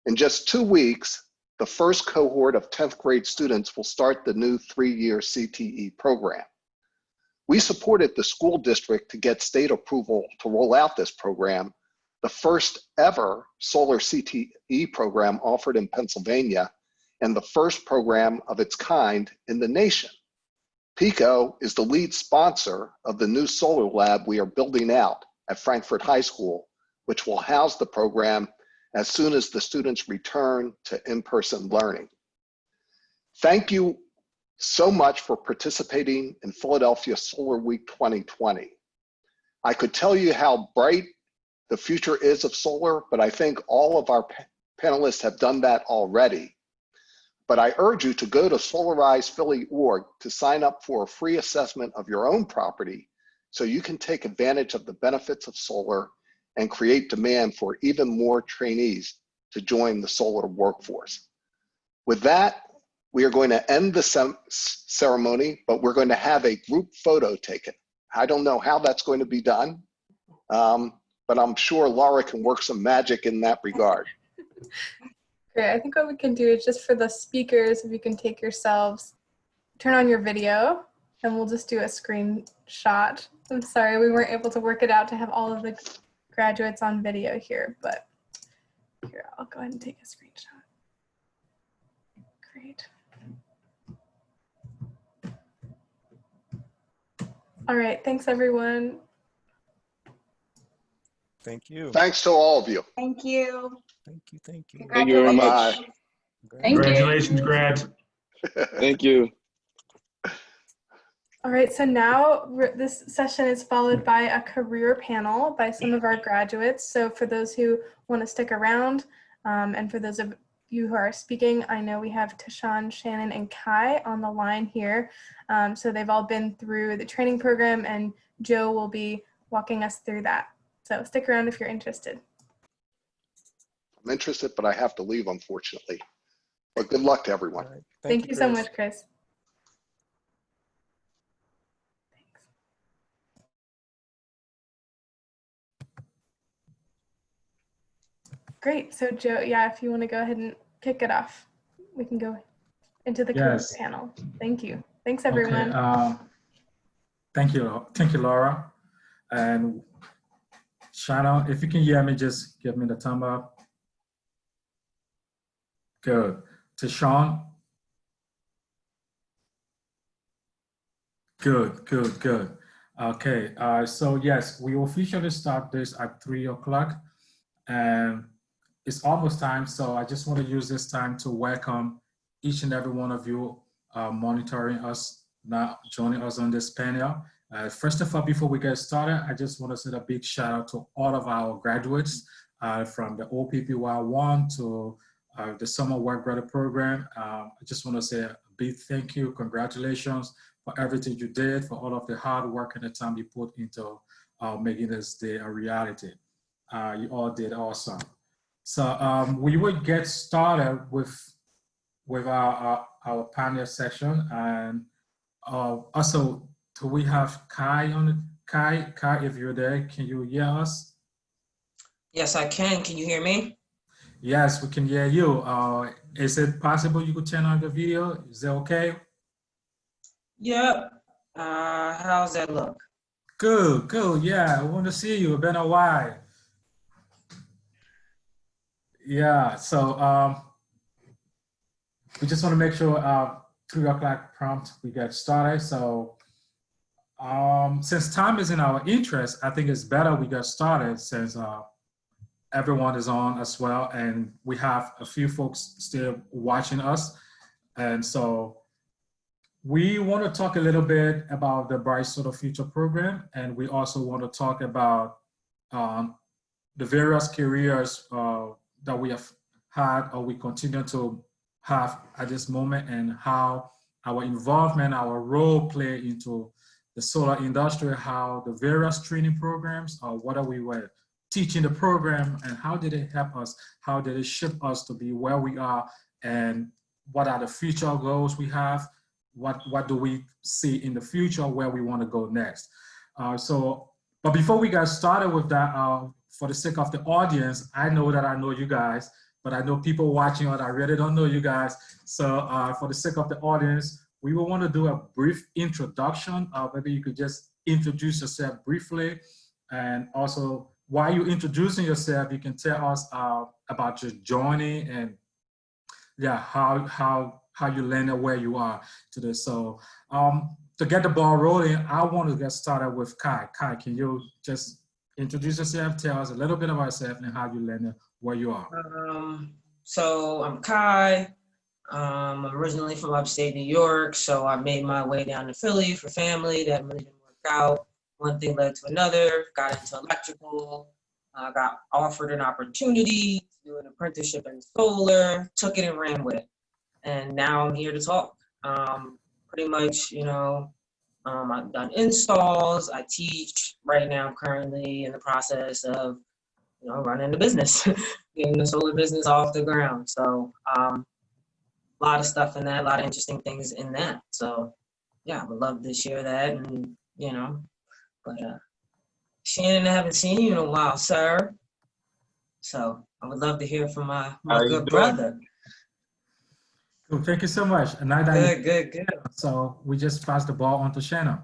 In just 2 weeks, the first cohort of 10th grade students will start the new 3-year CTE program. We supported the school district to get state approval to roll out this program, the first ever solar CTE program offered in Pennsylvania, and the first program of its kind in the nation. PICO is the lead sponsor of the new solar lab we are building out at Frankfurt High School, which will house the program as soon as the students return to in-person learning. Thank you so much for participating in Philadelphia Solar Week 2020. I could tell you how bright the future is of solar, but I think all of our panelists have done that already. But I urge you to go to solarizephilly.org to sign up for a free assessment of your own property so you can take advantage of the benefits of solar and create demand for even more trainees to join the solar workforce. With that, we are going to end the ceremony, but we're going to have a group photo taken. I don't know how that's going to be done, but I'm sure Laura can work some magic in that regard. Great. I think what we can do is just for the speakers, if you can take yourselves, turn on your video, and we'll just do a screenshot. I'm sorry, we weren't able to work it out to have all of the graduates on video here, but here, I'll go ahead and take a screenshot. Great. All right, thanks everyone. Thank you. Thanks to all of you. Thank you. Thank you. Thank you. Thank you very much. Bye-bye. Thank you. Congratulations, grads. Thank you. All right, so now this session is followed by a career panel by some of our graduates. So for those who want to stick around, and for those of you who are speaking, I know we have Tashawn, Shannon, and Kai on the line here. So they've all been through the training program, and Joe will be walking us through that. So stick around if you're interested. I'm interested, but I have to leave, unfortunately. But good luck to everyone. Right. Thank you so much, Chris. Great. So Joe, yeah, if you want to go ahead and kick it off, we can go into the career panel. Thank you. Thanks, everyone. Okay, thank you, Laura. And Shannon, if you can hear me, just give me the thumb up. Good. Tashawn. Good. Okay, so yes, we officially start this at 3 o'clock, and it's almost time, so I just want to use this time to welcome each and every one of you monitoring us, now joining us on this panel. First of all, before we get started, I just want to send a big shout out to all of our graduates from the OPPY 1 to the Summer Work Credit Program. I just want to say a big thank you, congratulations for everything you did, for all of the hard work and the time you put into making this day a reality. You all did awesome. So we will get started with our panel section, and also, do we have Kai on it? Kai, if you're there, can you hear us? Yes, I can. Can you hear me? Yes, we can hear you. Is it possible you could turn on the video? Is that okay? Yep. How's that look? Good, good. Yeah, I want to see you. It's been a while. Yeah, so we just want to make sure 3 o'clock prompt we get started. So since time is in our interest, I think it's better we get started since everyone is on as well, and we have a few folks still watching us. And so we want to talk a little bit about the Bright Solar Future program, and we also want to talk about the various careers that we have had or we continue to have at this moment, and how our involvement, our role play into the solar industry, how the various training programs, what are we were teaching the program, and how did it help us? How did it shape us to be where we are, and what are the future goals we have? What do we see in the future where we want to go next? But before we get started with that, for the sake of the audience, I know that I know you guys, but I know people watching that I really don't know you guys. So for the sake of the audience, we will want to do a brief introduction. Maybe you could just introduce yourself briefly, and also while you're introducing yourself, you can tell us about your journey and yeah, how you landed where you are today. So to get the ball rolling, I want to get started with Kai. Kai, can you just introduce yourself, tell us a little bit about yourself and how you landed where you are? So I'm Kai. I'm originally from upstate New York, so I made my way down to Philly for family. That really didn't work out. One thing led to another, got into electrical, got offered an opportunity to do an apprenticeship in solar, took it and ran with it. And now I'm here to talk. Pretty much, I've done installs, I teach. Right now, I'm currently in the process of, running the business, getting the solar business off the ground. So a lot of stuff in that, a lot of interesting things in that. So yeah, I would love to share that, and but Shannon, I haven't seen you in a while, sir. So I would love to hear from my good brother. Cool. Thank you so much. And now Good. So we just passed the ball on to Shannon.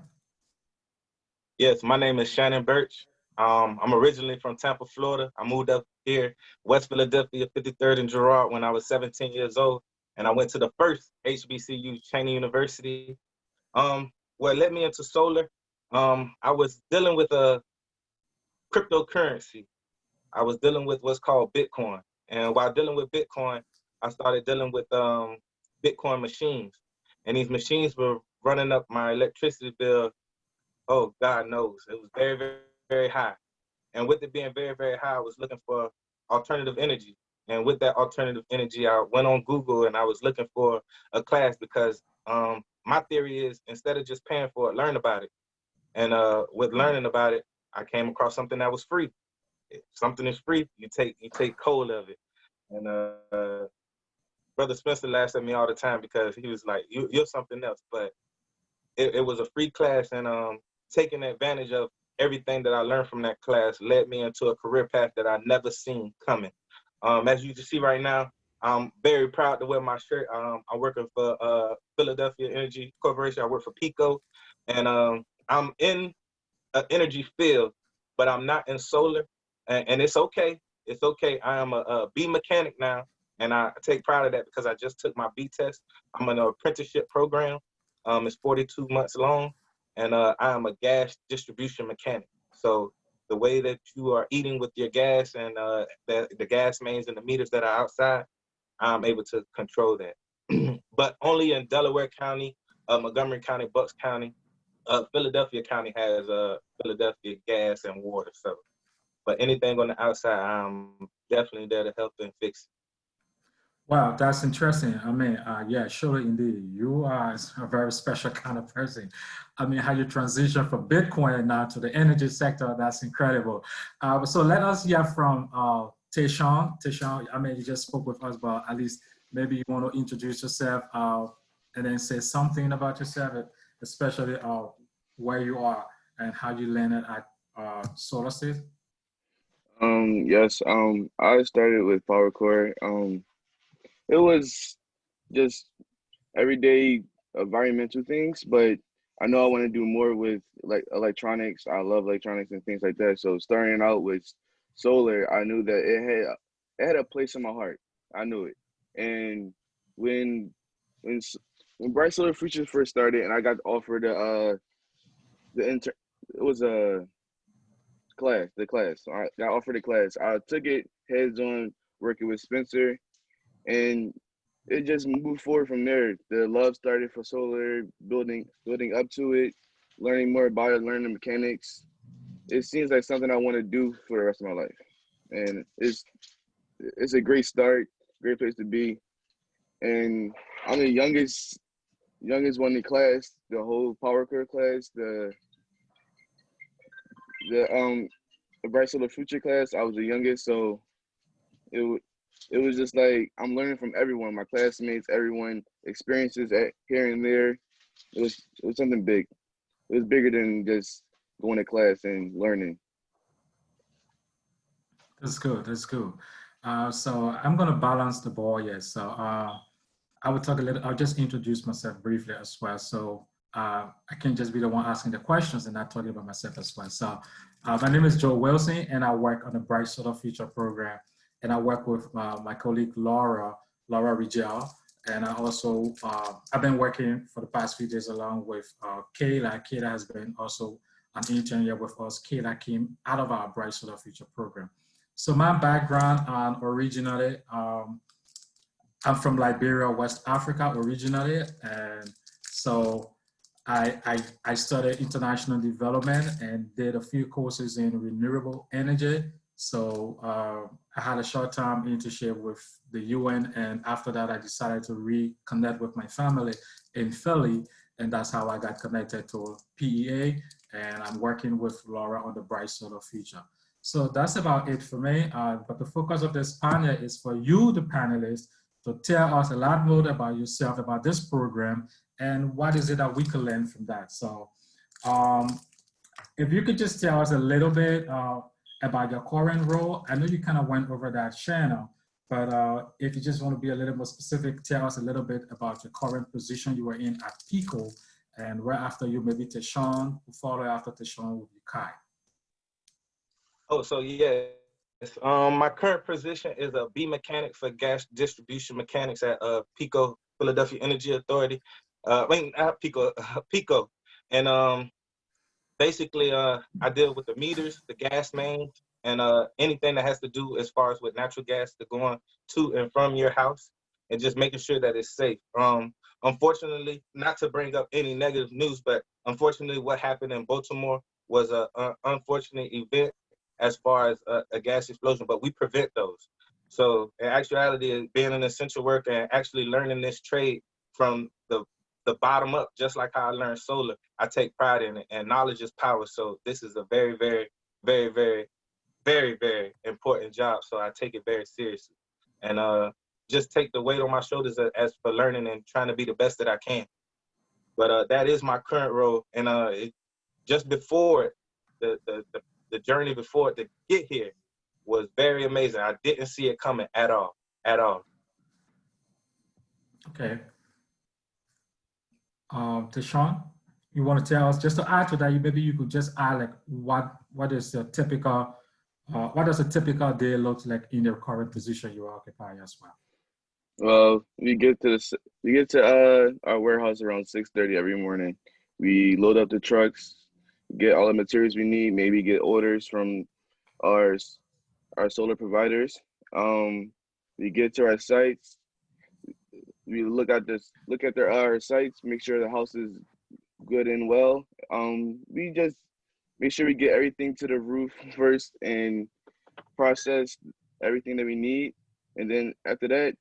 Yes, my name is Shannon Birch. I'm originally from Tampa, Florida. I moved up here, West Philadelphia, 53rd and Girard, when I was 17 years old. And I went to the first HBCU, Cheney University. What led me into solar, I was dealing with a cryptocurrency. I was dealing with what's called Bitcoin. And while dealing with Bitcoin, I started dealing with Bitcoin machines. And these machines were running up my electricity bill. Oh, God knows. It was very, very, very high. And with it being very, very high, I was looking for alternative energy. And with that alternative energy, I went on Google and I was looking for a class because my theory is instead of just paying for it, learn about it. And with learning about it, I came across something that was free. If something is free, you take hold of it. And Brother Spencer laughs at me all the time because he was like, you're something else. But it was a free class, and taking advantage of everything that I learned from that class led me into a career path that I never seen coming. As you can see right now, I'm very proud to wear my shirt. I'm working for Philadelphia Energy Corporation. I work for PECO, and I'm in an energy field, but I'm not in solar, and it's okay. It's okay. I am a B mechanic now, and I take pride of that because I just took my B test. I'm in an apprenticeship program. It's 42 months long, and I am a gas distribution mechanic. So the way that you are eating with your gas and the gas mains and the meters that are outside, I'm able to control that. But only in Delaware County, Montgomery County, Bucks County, Philadelphia County has Philadelphia gas and water. So, but anything on the outside, I'm definitely there to help and fix. Wow, that's interesting. I mean, yeah, surely indeed. You are a very special kind of person. I mean, how you transition from Bitcoin now to the energy sector, that's incredible. So let us hear from Tayshawn. Tayshawn, I mean, you just spoke with us, but at least maybe you want to introduce yourself and then say something about yourself, especially where you are and how you landed at Solar State. Yes, I started with PowerCore. It was just everyday environmental things, but I know I want to do more with like electronics. I love electronics and things like that. So starting out with solar, I knew that it had a place in my heart. I knew it. And when when s- when Bright Solar Futures first started, and I got offered the inter, it was a the class. So I got offered a class. I took it heads on, working with Spencer, and it just moved forward from there. The love started for solar, building up to it, learning more about it, learning the mechanics. It seems like something I want to do for the rest of my life, and it's a great start, great place to be. And I'm the youngest one in class, the whole power curve class, the Bright Solar Future class. I was the youngest, so it it was just like I'm learning from everyone, my classmates, everyone experiences at here and there. It was something big. It was bigger than just going to class and learning. That's good. That's good. So I'm going to balance the ball here. So I will talk a little, I'll just introduce myself briefly as well. So I can just be the one asking the questions and not talking about myself as well. So my name is Joe Wilson, and I work on the Bright Solar Future program. And I work with my colleague Laura Rigel. And I also, I've been working for the past few days along with Kayla. Kayla has been also an intern here with us. Kayla came out of our Bright Solar Future program. So my background, originally, I'm from Liberia, West Africa originally, and so I studied international development and did a few courses in renewable energy. So I had a short-term internship with the UN, and after that I decided to reconnect with my family in Philly, and that's how I got connected to PEA, and I'm working with Laura on the Bright Solar Future. So that's about it for me, but the focus of this panel is for you, the panelists, to tell us a lot more about yourself, about this program, and what is it that we can learn from that. So if you could just tell us a little bit about your current role. I know you kind of went over that, Shannon, but if you just want to be a little more specific, tell us a little bit about your current position you were in at PICO, and where after you, maybe Tayshawn, who follow after Tayshawn will be Kai. Oh, so yes. My current position is a B mechanic for gas distribution mechanics at PICO, Philadelphia Energy Authority. I mean, not PICO, PICO. And basically, I deal with the meters, the gas mains, and anything that has to do as far as with natural gas to going to and from your house, and just making sure that it's safe. Unfortunately, not to bring up any negative news, but unfortunately, what happened in Baltimore was an unfortunate event as far as a gas explosion, but we prevent those. So in actuality, being an essential worker and actually learning this trade from the bottom up, just like how I learned solar, I take pride in it, and knowledge is power. So this is a very, very, very, very, very, very important job. So I take it very seriously, and just take the weight on my shoulders as for learning and trying to be the best that I can. But that is my current role, and just before it, the journey before it to get here was very amazing. I didn't see it coming at all, at all. Okay. Tayshawn, you want to tell us, just to add to that, maybe you could just add like what is the typical, what does a typical day look like in your current position you occupy as well? Well, we get to our warehouse around 6:30 every morning. We load up the trucks, get all the materials we need, maybe get orders from our our solar providers. We get to our sites. We look at our sites, make sure the house is good and well. We just make sure we get everything to the roof first and process everything that we need, and then after that,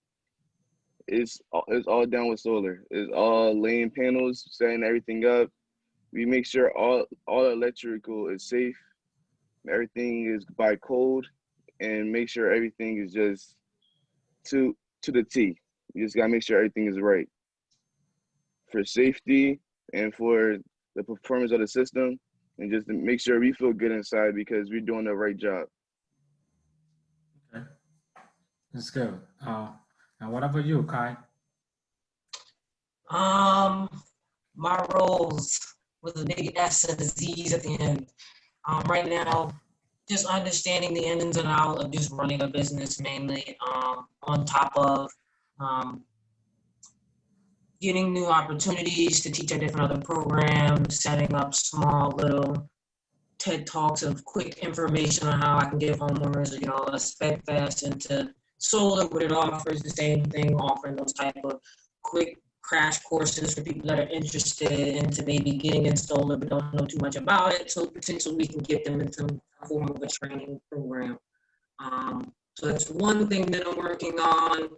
it's all done with solar. It's all laying panels, setting everything up. We make sure all electrical is safe. Everything is by code, and make sure everything is just to the T. You just gotta make sure everything is right for safety and for the performance of the system, and just to make sure we feel good inside because we're doing the right job. Okay, that's good. And what about you, Kai? My roles with a big S and a Z at the end. Right now, just understanding the ins and outs of just running a business mainly, on top of getting new opportunities to teach at different other programs, setting up small little TED Talks of quick information on how I can give homeowners, a spec fast into solar, what it offers, the same thing, offering those type of quick crash courses for people that are interested into maybe getting in solar but don't know too much about it. So potentially we can get them into some form of a training program. So that's one thing that I'm working on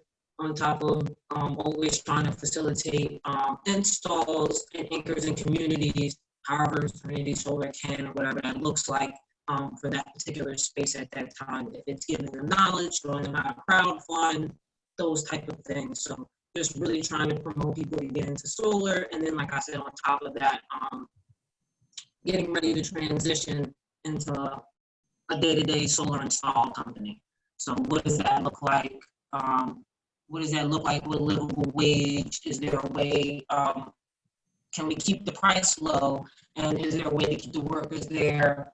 top of always trying to facilitate installs and anchors in communities, however community solar can or whatever that looks like for that particular space at that time. If it's giving them knowledge, showing them how to crowdfund, those type of things. So just really trying to promote people to get into solar. And then, like I said, on top of that, getting ready to transition into a day-to-day solar install company. So what does that look like? What does that look like with livable wage? Is there a way, can we keep the price low? And is there a way to keep the workers there?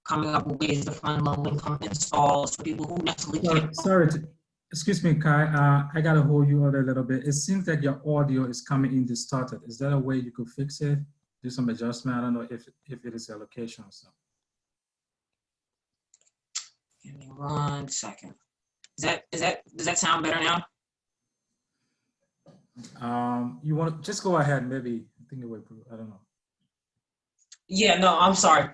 Coming up with ways to fund low-income installs for people who necessarily can't. Excuse me, Kai. I gotta hold you out a little bit. It seems like your audio is coming in distorted. Is there a way you could fix it? Do some adjustment? I don't know if it is a location or something. Give me 1 second. Does that sound better now? You want to just go ahead? Maybe I think it would. I don't know. Yeah, no, I'm sorry.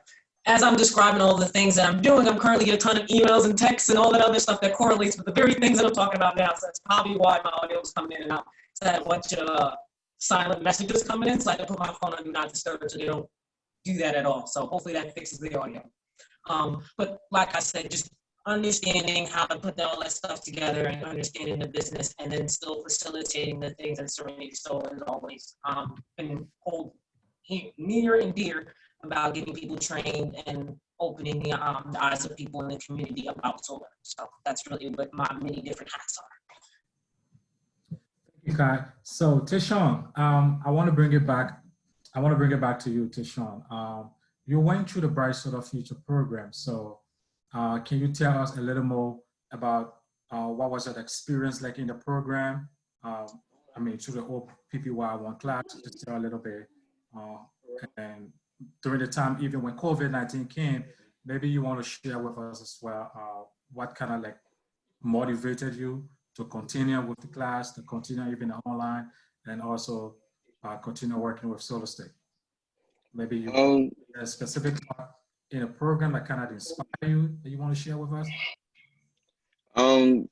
As I'm describing all the things that I'm doing, I'm currently getting a ton of emails and texts and all that other stuff that correlates with the very things that I'm talking about now. So that's probably why my audio is coming in and out. So I had a bunch of silent messages coming in, so I had to put my phone on Do Not Disturb so they don't do that at all. So hopefully that fixes the audio. But like I said, just understanding how to put all that stuff together and understanding the business, and then still facilitating the things that Serenity Solar has always been hold near and dear about getting people trained and opening the eyes of people in the community about solar. So that's really what my many different hats are. Thank you, Kai. So Tishon, I want to bring it back. I want to bring it back to you, Tishon. You went through the Bright Solar Future program. So can you tell us a little more about what was that experience like in the program? I mean, through the OPPY1 class, just tell a little bit. And during the time, even when COVID-19 came, maybe you want to share with us as well what kind of like motivated you to continue with the class, to continue even online, and also continue working with Solar State. Maybe you a specific part in a program that kind of inspire you that you want to share with us? The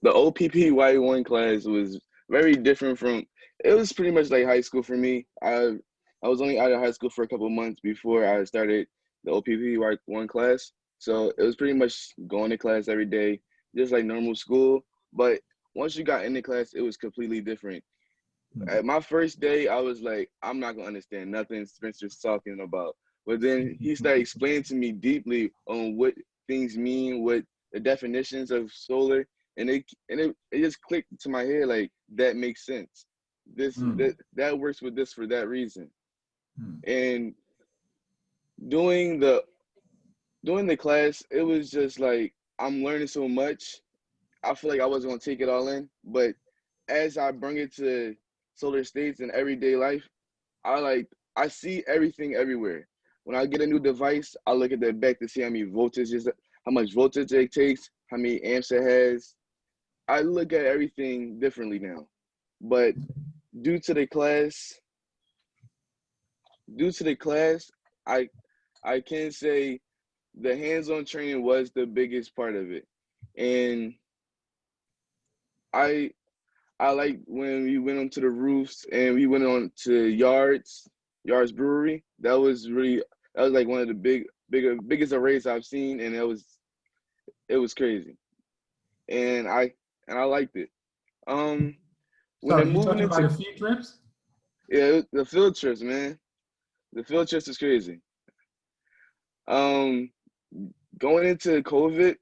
OPPY1 class was very different from, it was pretty much like high school for me. I was only out of high school for a couple of months before I started the OPPY1 class. So it was pretty much going to class every day, just like normal school. But once you got into class, it was completely different. At my first day, I was like, I'm not gonna understand nothing Spencer's talking about. But then he started explaining to me deeply on what things mean, what the definitions of solar, and it just clicked to my head like that makes sense. That works with this for that reason. And doing the class, it was just like I'm learning so much. I feel like I wasn't gonna take it all in, but as I bring it to Solar States in everyday life, I see everything everywhere. When I get a new device, I look at the back to see how much voltage it takes, how many amps it has. I look at everything differently now. But due to the class, I can say the hands-on training was the biggest part of it. And I like when we went onto the roofs and we went on to Yards Brewery. That was like one of the biggest arrays I've seen, and it was crazy. And I liked it. When So they're you moving talking about into the field trips? yeah, the field trips, man. The field trips is crazy. Going into COVID,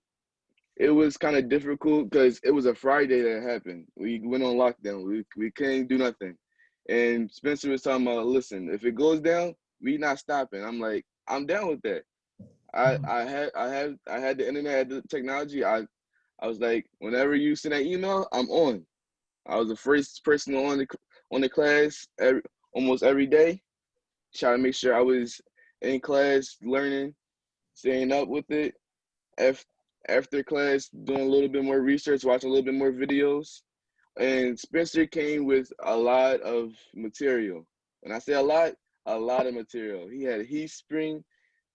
it was kind of difficult because it was a Friday that happened. We went on lockdown. We couldn't do nothing. And Spencer was talking about, listen, if it goes down, we not stopping. I'm like, I'm down with that. I had the internet, I had the technology. I was like, whenever you send that email, I'm on. I was the first person on the class almost every day. Trying to make sure I was in class, learning, staying up with it. After class, doing a little bit more research, watching a little bit more videos. And Spencer came with a lot of material. When I say a lot of material. He had a heat spring,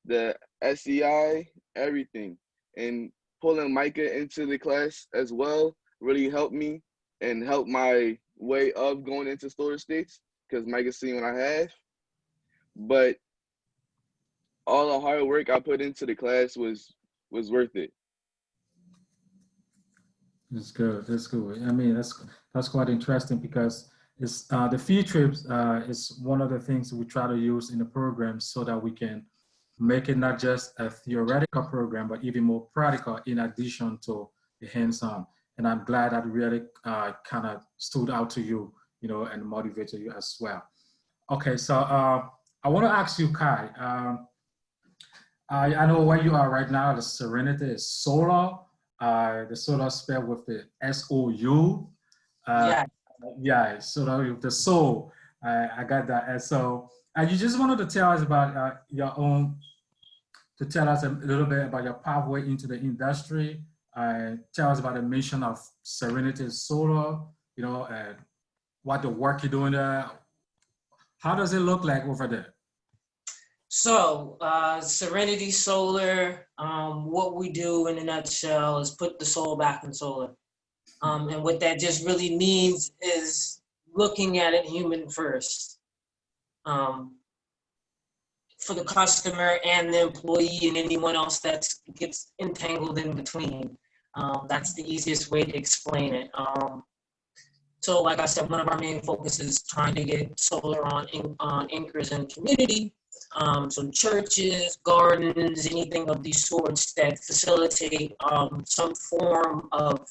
the SEI, everything. And pulling Micah into the class as well really helped me and helped my way of going into solar states because Micah's seen what I have. But all the hard work I put into the class was worth it. That's good. That's good. I mean, that's quite interesting because it's the field trips is one of the things we try to use in the program so that we can make it not just a theoretical program, but even more practical in addition to the hands-on. And I'm glad that really kind of stood out to you, and motivated you as well. Okay, so I want to ask you, Kai. I know where you are right now. The Serenity is solar. The solar spelled with the S-O-U. Yeah. Yeah, solar with the soul. I got that. And so you just wanted to tell us about to tell us a little bit about your pathway into the industry. Tell us about the mission of Serenity Solar, and what the work you're doing there. How does it look like over there? So Serenity Solar, what we do in a nutshell is put the soul back in solar. And what that just really means is looking at it human first. For the customer and the employee and anyone else that gets entangled in between. That's the easiest way to explain it. So like I said, one of our main focuses is trying to get solar on anchors in the community. So churches, gardens, anything of these sorts that facilitate some form of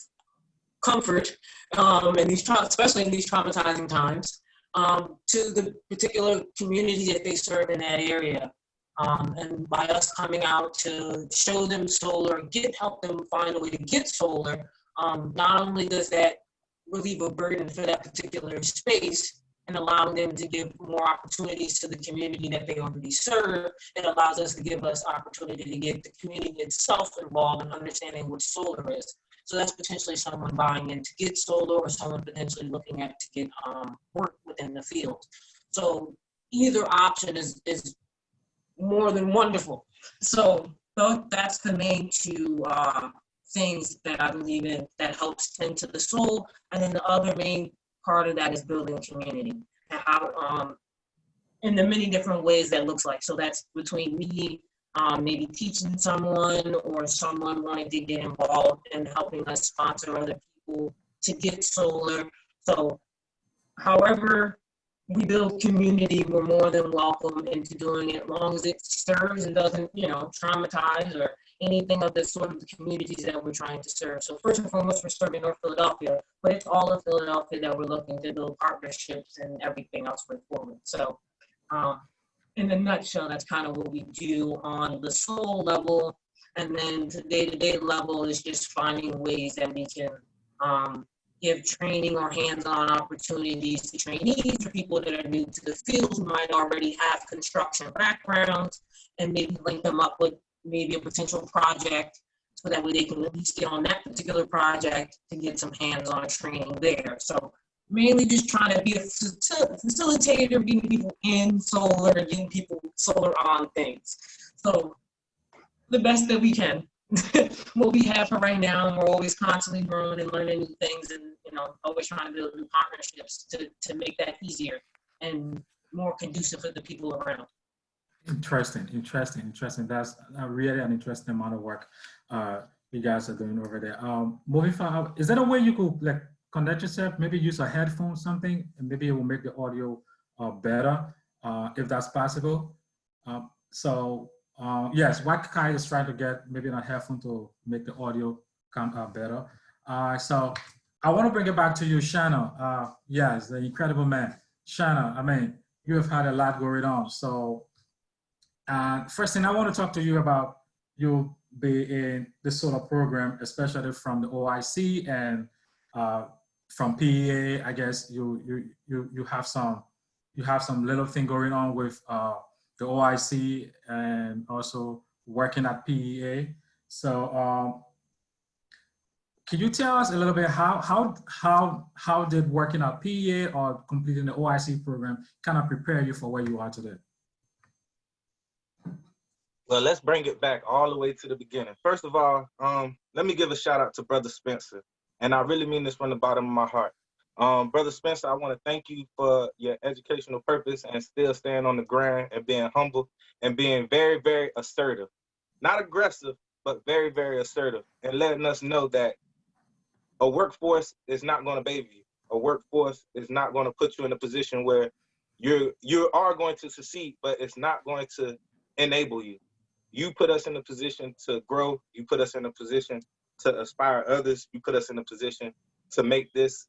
comfort, especially in these traumatizing times, to the particular community that they serve in that area. And by us coming out to show them solar, help them find a way to get solar, not only does that relieve a burden for that particular space and allowing them to give more opportunities to the community that they already serve, it allows us to give us opportunity to get the community itself involved in understanding what solar is. So that's potentially someone buying in to get solar or someone potentially looking at to get work within the field. So either option is more than wonderful. So that's the main two things that I believe in that helps tend to the soul. And then the other main part of that is building community and how in the many different ways that looks like. So that's between me maybe teaching someone or someone wanting to get involved in helping us sponsor other people to get solar. So however we build community, we're more than welcome into doing it as long as it serves and doesn't, traumatize or anything of the sort of the communities that we're trying to serve. So first and foremost, we're serving North Philadelphia, but it's all of Philadelphia that we're looking to build partnerships and everything else with forward. So in a nutshell, that's kind of what we do on the soul level. And then the day-to-day level is just finding ways that we can give training or hands-on opportunities to trainees or people that are new to the field who might already have construction backgrounds and maybe link them up with maybe a potential project so that way they can at least get on that particular project to get some hands-on training there. So mainly just trying to be a facilitator, getting people in solar, getting people solar on things. So the best that we can. what we have for right now. And we're always constantly growing and learning new things, and always trying to build new partnerships to make that easier and more conducive for the people around. Interesting. That's really an interesting amount of work you guys are doing over there. Moving forward, is there a way you could like connect yourself, maybe use a headphone, something, and maybe it will make the audio better, if that's possible? Yes, what Kai is trying to get maybe a headphone to make the audio come better. So I want to bring it back to you, Shanna. Yes, the incredible man. Shanna, I mean, you have had a lot going on. So first thing I want to talk to you about, you'll be in the solar program, especially from the OIC and from PEA. I guess you have some little thing going on with the OIC and also working at PEA. So can you tell us a little bit how did working at PEA or completing the OIC program kind of prepare you for where you are today? Well, let's bring it back all the way to the beginning. First of all, let me give a shout out to Brother Spencer. And I really mean this from the bottom of my heart. Brother Spencer, I want to thank you for your educational purpose and still staying on the grind and being humble and being very, very assertive. Not aggressive, but very, very assertive, and letting us know that a workforce is not going to baby you. A workforce is not going to put you in a position where you are going to succeed, but it's not going to enable you. You put us in a position to grow. You put us in a position to inspire others. You put us in a position to make this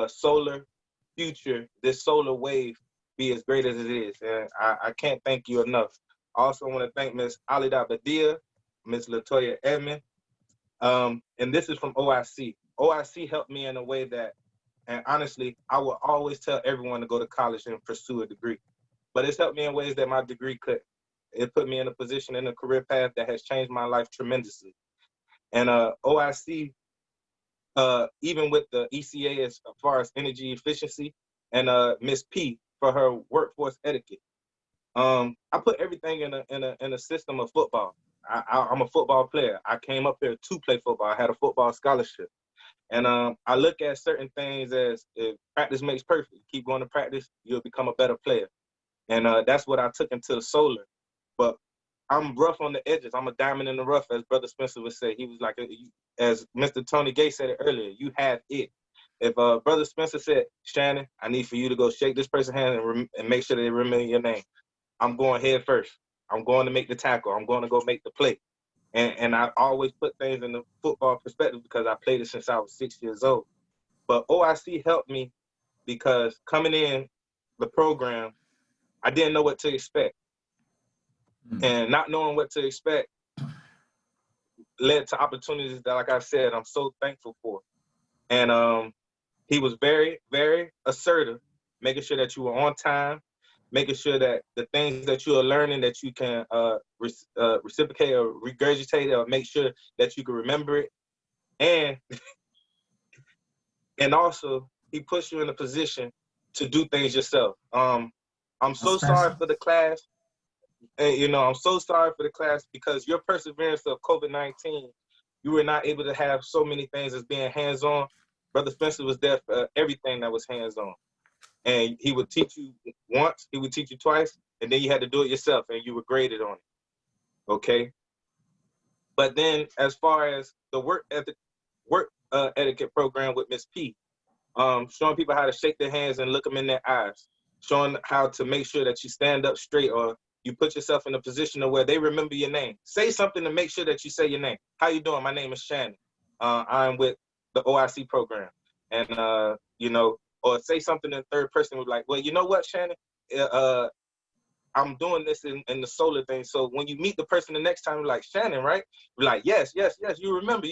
solar future, this solar wave, be as great as it is. And I can't thank you enough. I also want to thank Ms. Alida Badia, Ms. Latoya Edmond, and this is from OIC. OIC helped me in a way that, and honestly, I will always tell everyone to go to college and pursue a degree. But it's helped me in ways that my degree couldn't. It put me in a position in a career path that has changed my life tremendously. And OIC, even with the ECA as far as energy efficiency, and Miss P for her workforce etiquette, I put everything in a system of football. I'm a football player. I came up here to play football. I had a football scholarship. And I look at certain things as if practice makes perfect. Keep going to practice, you'll become a better player. And that's what I took into the solar. But I'm rough on the edges. I'm a diamond in the rough, as Brother Spencer would say. He was like, as Mr. Tony Gay said it earlier, you have it. If Brother Spencer said, Shannon, I need for you to go shake this person's hand and make sure they remember your name, I'm going head first. I'm going to make the tackle. I'm going to go make the play. And I always put things in the football perspective because I played it since I was 6 years old. But OIC helped me because coming in the program, I didn't know what to expect. And not knowing what to expect led to opportunities that, like I said, I'm so thankful for. And he was very, very assertive, making sure that you were on time, making sure that the things that you are learning that you can reciprocate or regurgitate or make sure that you can remember it. And also, he puts you in a position to do things yourself. I'm so sorry for the class. And, I'm so sorry for the class because your perseverance of COVID-19, you were not able to have so many things as being hands-on. Brother Spencer was there for everything that was hands-on. And he would teach you once, he would teach you twice, and then you had to do it yourself, and you were graded on it, okay? But then as far as the work etiquette program with Miss P, showing people how to shake their hands and look them in their eyes, showing how to make sure that you stand up straight or you put yourself in a position where they remember your name. Say something to make sure that you say your name. How you doing? My name is Shannon. I'm with the OIC program. And, or say something in third person was like, well, you know what, Shannon? I'm doing this in the solar thing. So when you meet the person the next time, you're like, Shannon, right? You're like, yes, you remember.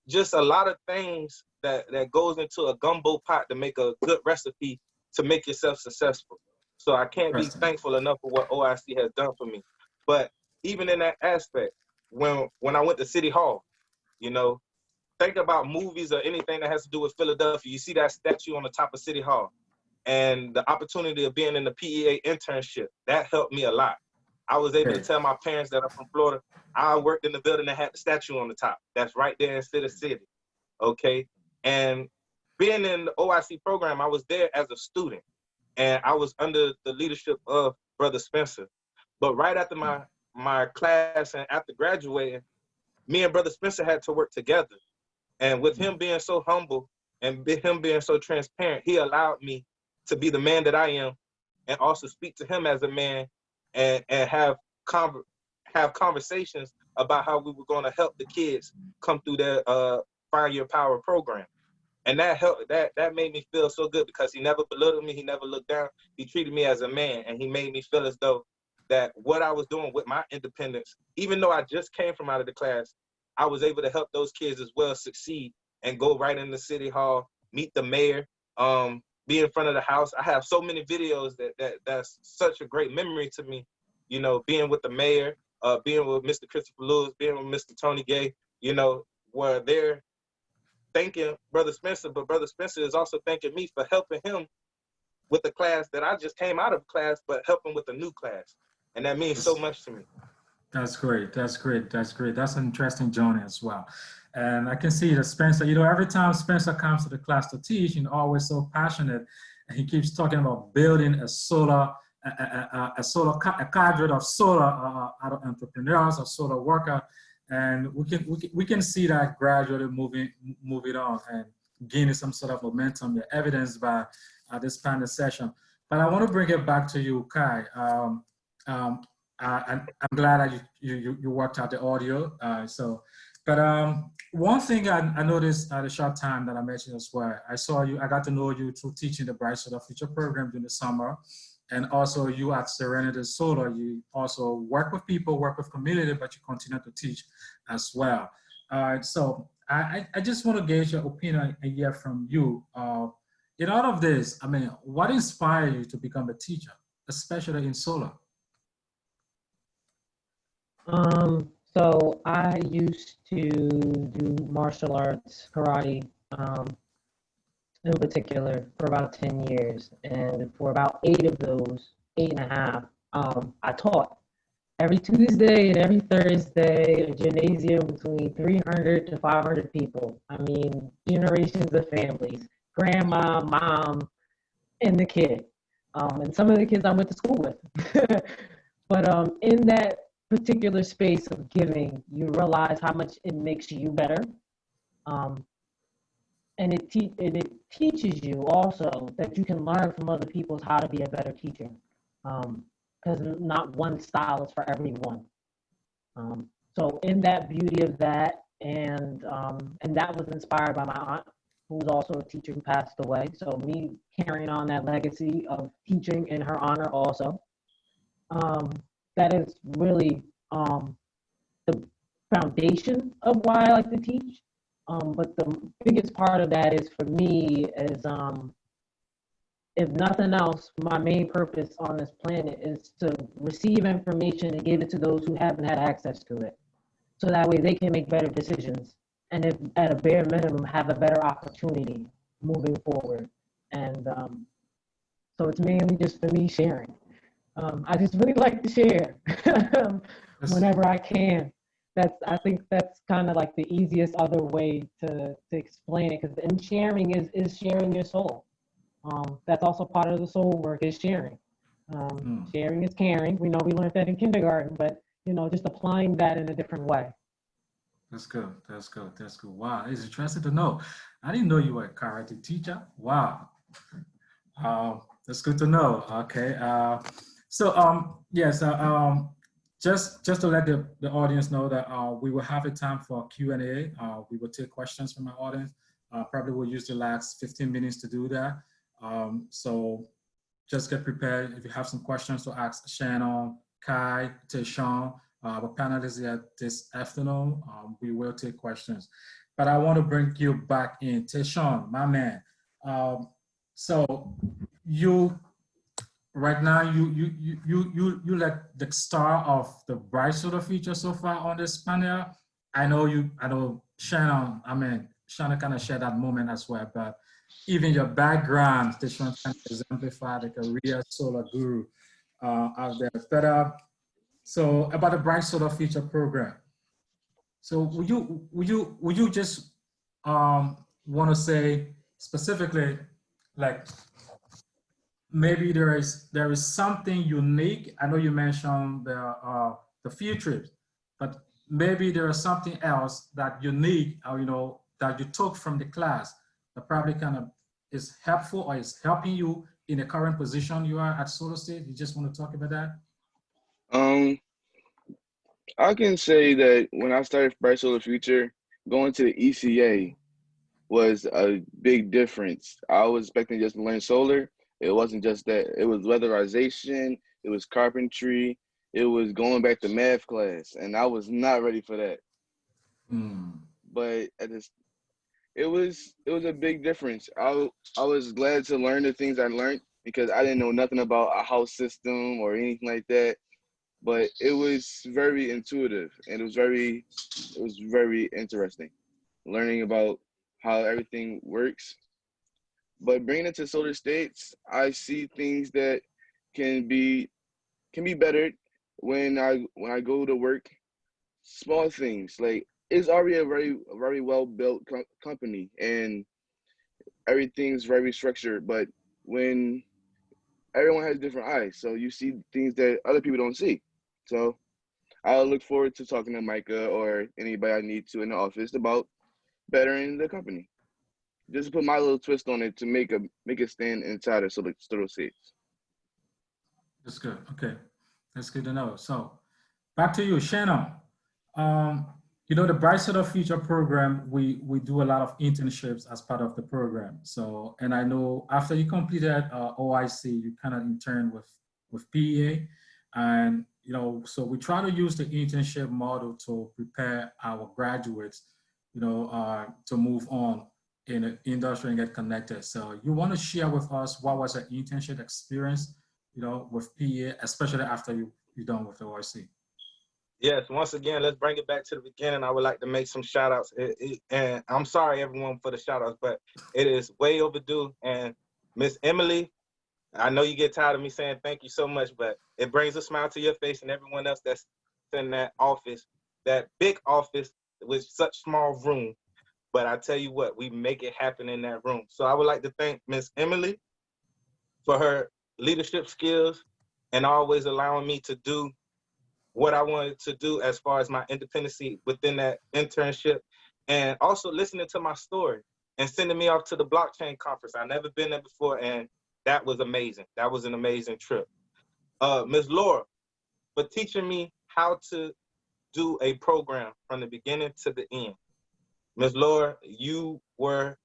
Just a lot of things that goes into a gumbo pot to make a good recipe to make yourself successful. So I can't be thankful enough for what OIC has done for me. But even in that aspect, when I went to City Hall, think about movies or anything that has to do with Philadelphia. You see that statue on the top of City Hall. And the opportunity of being in the PEA internship, that helped me a lot. I was able to Okay. tell my parents that I'm from Florida. I worked in the building that had the statue on the top. That's right there in City City. Okay. And being in the OIC program, I was there as a student, and I was under the leadership of Brother Spencer. But right after my class and after graduating, me and Brother Spencer had to work together. And with him being so humble and him being so transparent, he allowed me to be the man that I am, and also speak to him as a man, and have conversations about how we were going to help the kids come through their Find Your Power program. And that helped. That made me feel so good, because he never belittled me. He never looked down. He treated me as a man, and he made me feel as though that what I was doing with my independence, even though I just came from out of the class, I was able to help those kids as well succeed and go right in the city hall, meet the mayor, be in front of the house. I have so many videos that's such a great memory to me. You know, being with the mayor, being with Mr. Christopher Lewis, being with Mr. Tony Gay. You know, where they're thanking Brother Spencer, but Brother Spencer is also thanking me for helping him with the class that I just came out of class, but helping with a new class. And that means so much to me. That's great. That's great. That's great. That's an interesting journey as well. And I can see that Spencer, you know, every time Spencer comes to the class to teach, he's always so passionate, and he keeps talking about building a cadre of solar entrepreneurs, or solar worker. And we can see that gradually moving on and gaining some sort of momentum, evidenced by this panel session. But I want to bring it back to you, Kai. I'm glad that you worked out the audio. One thing I noticed at the short time that I mentioned as well, I got to know you through teaching the Bright Solar Future program during the summer. And also you at Serenity Solar, you also work with people, work with community, but you continue to teach as well. So I just want to gauge your opinion and hear from you. In all of this, I mean, what inspired you to become a teacher, especially in solar? So I used to do martial arts, karate, in particular, for about 10 years. And for about 8 of those, 8.5, I taught every Tuesday and every Thursday, a gymnasium between 300 to 500 people. I mean, generations of families, grandma, mom, and the kid. And some of the kids I went to school with. But in that particular space of giving, you realize how much it makes you better. And it teaches you also that you can learn from other people how to be a better teacher, because not one style is for everyone. So in that beauty of that, and that was inspired by my aunt, who was also a teacher who passed away. So me carrying on that legacy of teaching in her honor also. That is really the foundation of why I like to teach. But the biggest part of that is, for me, is if nothing else, my main purpose on this planet is to receive information and give it to those who haven't had access to it. So that way they can make better decisions, and if at a bare minimum have a better opportunity moving forward. And so it's mainly just for me sharing. I just really like to share whenever I can. I think that's kind of like the easiest other way to explain it, because sharing is sharing your soul. That's also part of the soul work, is sharing. Sharing is caring. We know we learned that in kindergarten, but just applying that in a different way. That's good. That's good. That's good. Wow, it's interesting to know. I didn't know you were a karate teacher. Wow. That's good to know. Okay. Just to let the audience know that we will have a time for Q&A. We will take questions from our audience. Probably we'll use the last 15 minutes to do that. So just get prepared. If you have some questions to ask Shannon, Kai, Tayshawn, our panelists here this afternoon, we will take questions. But I want to bring you back in. Tayshawn, my man. So you, right now, you like the star of the Bright Solar Future so far on this panel. I know Shannon, Shannon kind of shared that moment as well, but even your background, Tayshawn kind of exemplify the career solar guru out there. But So about the Bright Solar Future program. So would you just want to say specifically, like maybe there is something unique? I know you mentioned the field trips, but maybe there is something else that unique, or that you took from the class that probably kind of is helpful or is helping you in the current position you are at Solar State. You just want to talk about that? I can say that when I started Bright Solar Future, going to the ECA was a big difference. I was expecting just to learn solar. It wasn't just that. It was weatherization, it was carpentry, it was going back to math class, and I was not ready for that. But it was a big difference. I was glad to learn the things I learned because I didn't know nothing about a house system or anything like that. But it was very intuitive, and it was very interesting learning about how everything works. But bringing it to Solar States, I see things that can be bettered when I go to work. Small things like it's already a very well built company, and everything's very structured. But when everyone has different eyes, so you see things that other people don't see. So I'll look forward to talking to Micah or anybody I need to in the office about bettering the company. Just put my little twist on it to make it stand inside of Solar States. That's good. Okay, that's good to know. So back to you, Shannon. The Bright Solar Future program, we do a lot of internships as part of the program. So, and I know after you completed OIC, you kind of interned with PEA, and so we try to use the internship model to prepare our graduates, to move on in the industry and get connected. So, you want to share with us what was your internship experience, with PEA, especially after you're done with the OIC? Yes, once again, let's bring it back to the beginning. I would like to make some shout outs. And I'm sorry, everyone, for the shout outs, but it is way overdue. And Miss Emily, I know you get tired of me saying thank you so much, but it brings a smile to your face and everyone else that's in that office, that big office with such small room. But I tell you what, we make it happen in that room. So I would like to thank Miss Emily for her leadership skills and always allowing me to do what I wanted to do as far as my independency within that internship, and also listening to my story and sending me off to the blockchain conference. I've never been there before, and that was amazing. That was an amazing trip. Ms. Laura, for teaching me how to do a program from the beginning to the end. Ms. Laura, you were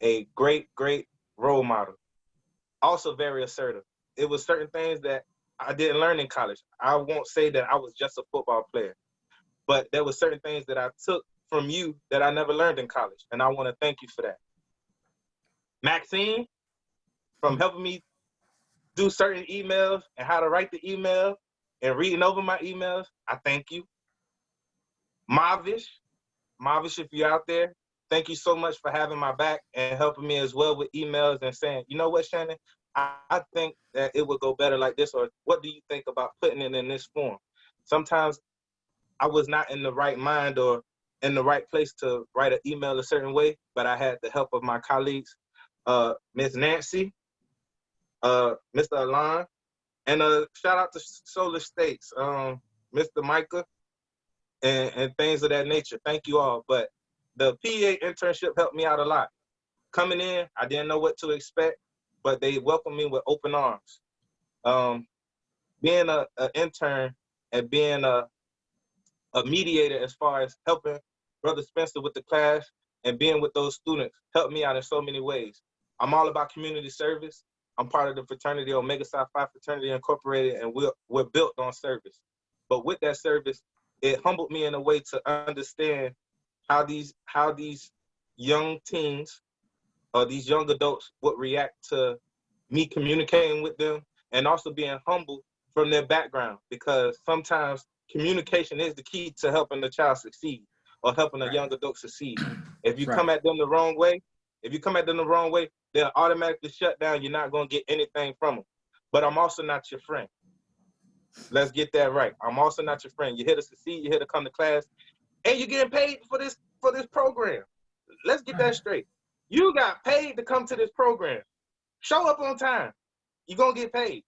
a great, great role model. Also very assertive. It was certain things that I didn't learn in college. I won't say that I was just a football player, but there were certain things that I took from you that I never learned in college, and I want to thank you for that. Maxine, from helping me do certain emails and how to write the email and reading over my emails, I thank you. Mavish, if you're out there, thank you so much for having my back and helping me as well with emails and saying, you know what, Shannon, I think that it would go better like this, or what do you think about putting it in this form? Sometimes I was not in the right mind or in the right place to write an email a certain way, but I had the help of my colleagues, Ms. Nancy, Mr. Alon, and shout out to Solar States, Mr. Micah, and things of that nature. Thank you all. But the PA internship helped me out a lot. Coming in, I didn't know what to expect, but they welcomed me with open arms. Being an intern and being a mediator as far as helping Brother Spencer with the class and being with those students helped me out in so many ways. I'm all about community service. I'm part of the fraternity, Omega Psi Phi Fraternity Incorporated, and we're built on service. But with that service, it humbled me in a way to understand how these young teens or these young adults would react to me communicating with them, and also being humble from their background, because sometimes communication is the key to helping the child succeed or helping a young adult succeed. If you come at them the wrong way, they'll automatically shut down. You're not going to get anything from them. But I'm also not your friend. Let's get that right. I'm also not your friend. You're here to succeed. You're here to come to class, and you're getting paid for this program. Let's get that straight. You got paid to come to this program. Show up on time. You're gonna get paid.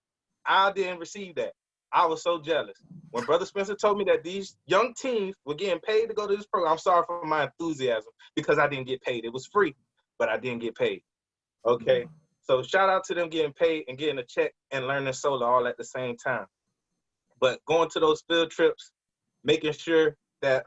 I didn't receive that. I was so jealous. When Brother Spencer told me that these young teens were getting paid to go to this program, I'm sorry for my enthusiasm because I didn't get paid. It was free, but I didn't get paid. Okay. So shout out to them getting paid and getting a check and learning solar all at the same time. But going to those field trips, making sure that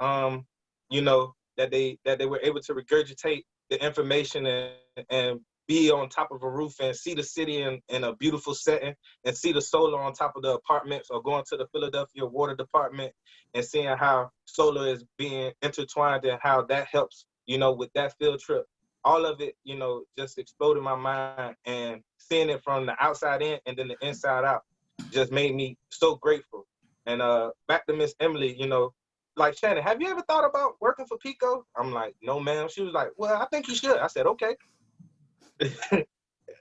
you know, that they were able to regurgitate the information and be on top of a roof and see the city in a beautiful setting and see the solar on top of the apartments, or going to the Philadelphia Water Department and seeing how solar is being intertwined and how that helps, you know, with that field trip. All of it, you know, just exploded my mind, and seeing it from the outside in and then the inside out just made me so grateful. And back to Miss Emily, you know, like, Shannon, have you ever thought about working for Pico? I'm like, no, ma'am. She was like, well, I think you should. I said, okay.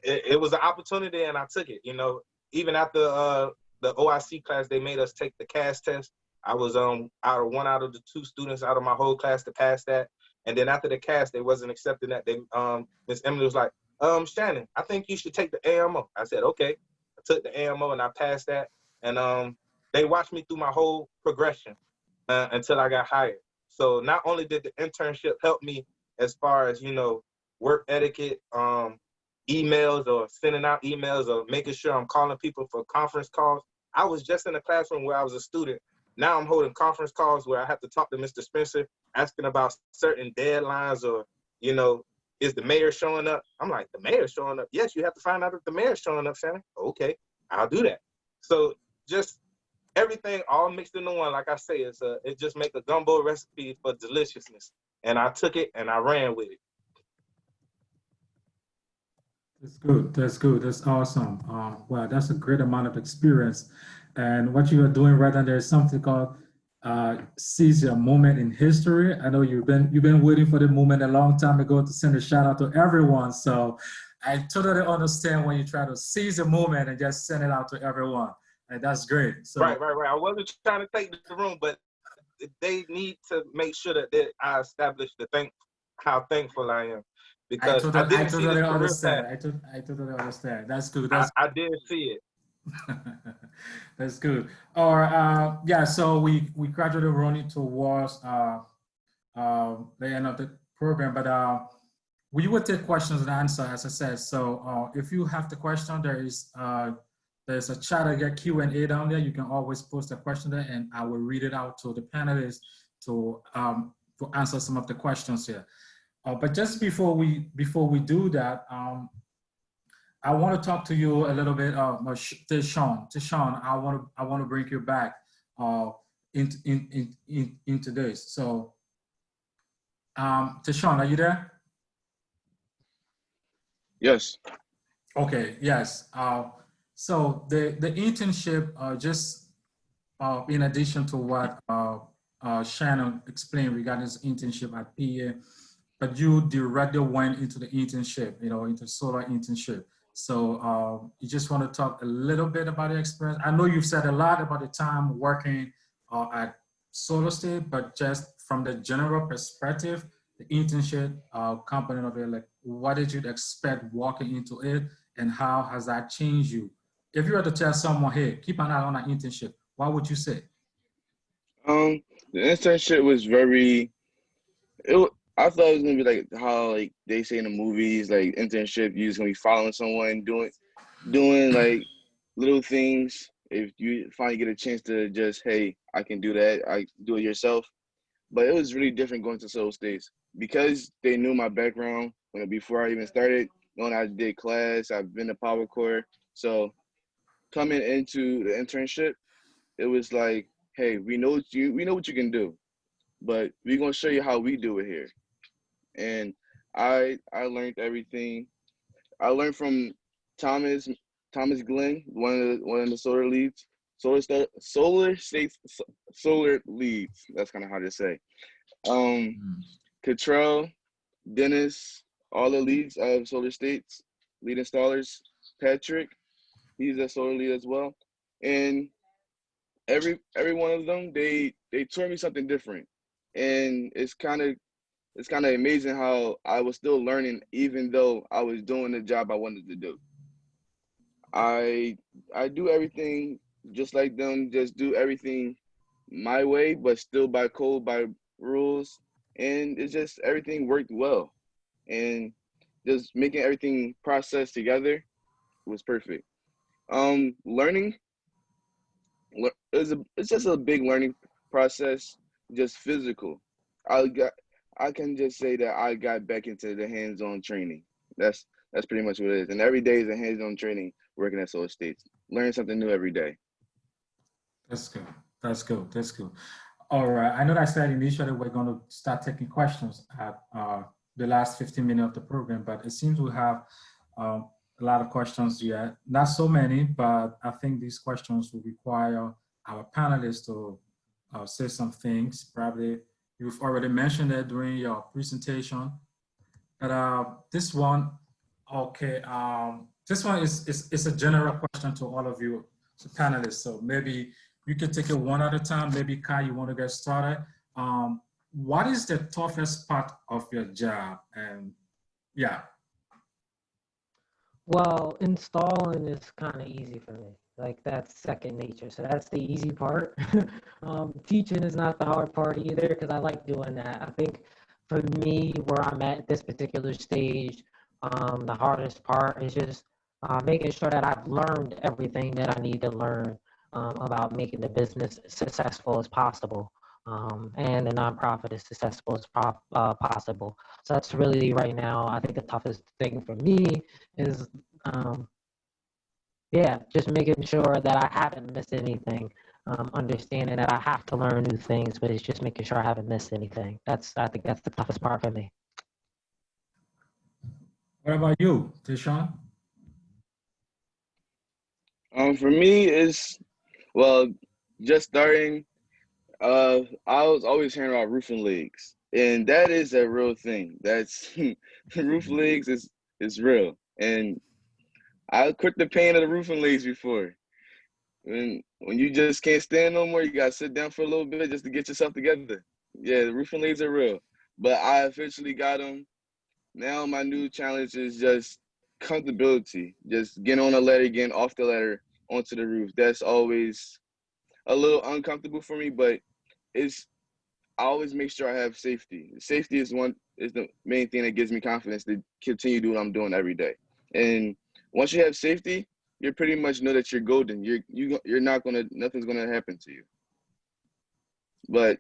It was an opportunity, and I took it. You know, even after the OIC class, they made us take the CAS test. I was one out of the 2 students out of my whole class to pass that. And then after the CAS, they wasn't accepting that. They Miss Emily was like, Shannon, I think you should take the AMO. I said, okay. I took the AMO and I passed that. And they watched me through my whole progression until I got hired. So not only did the internship help me as far as, you know, work etiquette, emails or sending out emails or making sure I'm calling people for conference calls. I was just in a classroom where I was a student. Now I'm holding conference calls where I have to talk to Mr. Spencer, asking about certain deadlines, or, you know, is the mayor showing up? I'm like, the mayor's showing up? Yes, you have to find out if the mayor's showing up, Shannon. Okay, I'll do that. So just everything all mixed into one, like I say, it just make a gumbo recipe for deliciousness. And I took it and I ran with it. That's good. That's good. That's awesome. Wow, that's a great amount of experience. And what you are doing right now, there's something called seize your moment in history. I know you've been waiting for the moment a long time ago to send a shout out to everyone. So I totally understand when you try to seize a moment and just send it out to everyone. And that's great. So Right. I wasn't trying to take the room, but they need to make sure that I establish how thankful I am. Because I didn't see this career path. I totally understand. That's good. I did see it. That's good. Or yeah, so we gradually running towards the end of the program, but we will take questions and answer, as I said. So if you have the question, there's a chat, I get Q&A down there. You can always post a question there, and I will read it out to the panelists to answer some of the questions here. But just before we do that, I want to talk to you a little bit, Tishawn. I want to bring you back into this. So, Tishawn, are you there? Yes. Okay. Yes. So the internship, just in addition to what Shannon explained regarding his internship at PA, but you directly went into the internship, you know, into solar internship. So you just want to talk a little bit about your experience. I know you've said a lot about the time working at Solar State, but just from the general perspective, the internship component of it, like what did you expect walking into it, and how has that changed you? If you were to tell someone, hey, keep an eye on an internship, what would you say? The internship was I thought it was gonna be like how like they say in the movies, like internship, you're just gonna be following someone, doing like little things. If you finally get a chance to just, hey, I can do that, I do it yourself. But it was really different going to Soul States because they knew my background before I even started. Knowing I did class, I've been to Power Corps. So coming into the internship, it was like, hey, we know what you can do, but we're gonna show you how we do it here. And I learned everything. I learned from Thomas Glenn, one of the solar leads, solar leads. That's kind of hard to say. Cottrell, Dennis, all the leads of Solar States, lead installers. Patrick, he's a solar lead as well. And every one of them, they taught me something different, and it's kind of amazing how I was still learning even though I was doing the job I wanted to do. I do everything just like them, just do everything my way, but still by code, by rules, and it's just everything worked well, and just making everything process together was perfect. Learning, it's just a big learning process, just physical. I can just say that I got back into the hands-on training. That's pretty much what it is. And every day is a hands-on training working at Solar States. Learn something new every day. That's good. That's good. That's good. All right. I know that I said initially we're going to start taking questions at the last 15 minutes of the program, but it seems we have a lot of questions yet. Not so many, but I think these questions will require our panelists to say some things. Probably you've already mentioned it during your presentation. But this one, okay, this one is a general question to all of you, the panelists. So maybe you can take it one at a time. Maybe Kai, you want to get started. What is the toughest part of your job? And yeah. Well, installing is kind of easy for me. Like that's second nature. So that's the easy part. Teaching is not the hard part either because I like doing that. I think for me, where I'm at this particular stage, the hardest part is just making sure that I've learned everything that I need to learn about making the business successful as possible. And the nonprofit as successful as possible. So that's really right now, I think the toughest thing for me is, yeah, just making sure that I haven't missed anything. Understanding that I have to learn new things, but it's just making sure I haven't missed anything. I think that's the toughest part for me. What about you, Deshaun? For me, it's, well, just starting, I was always hearing about roofing leaks, and that is a real thing. That's roof leaks is real, and I quit the pain of the roofing leaks before. When you just can't stand no more, you gotta sit down for a little bit just to get yourself together. Yeah, the roofing leaks are real, but I officially got them. Now my new challenge is just comfortability, just getting on a ladder, getting off the ladder onto the roof. That's always a little uncomfortable for me, but I always make sure I have safety. Safety is the main thing that gives me confidence to continue doing what I'm doing every day. And once you have safety, you pretty much know that you're golden. You're not nothing's gonna happen to you. But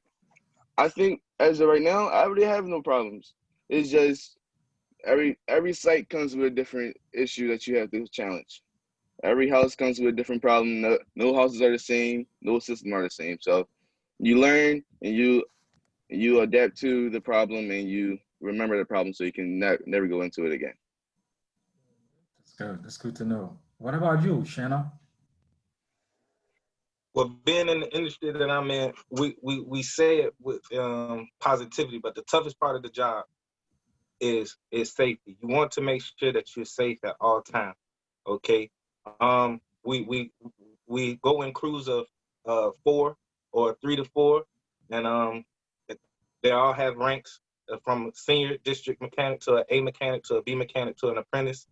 I think as of right now, I already have no problems. It's just every site comes with a different issue that you have to challenge. Every house comes with a different problem. No houses are the same. No systems are the same. So you learn and you adapt to the problem and you remember the problem so you can never go into it again. That's good. That's good to know. What about you, Shanna? Well, being in the industry that I'm in, we say it with positivity, but the toughest part of the job is safety. You want to make sure that you're safe at all times. Okay. We go in crews of 4 or 3 to 4, and they all have ranks from senior district mechanic to an A mechanic to a B mechanic to an apprentice,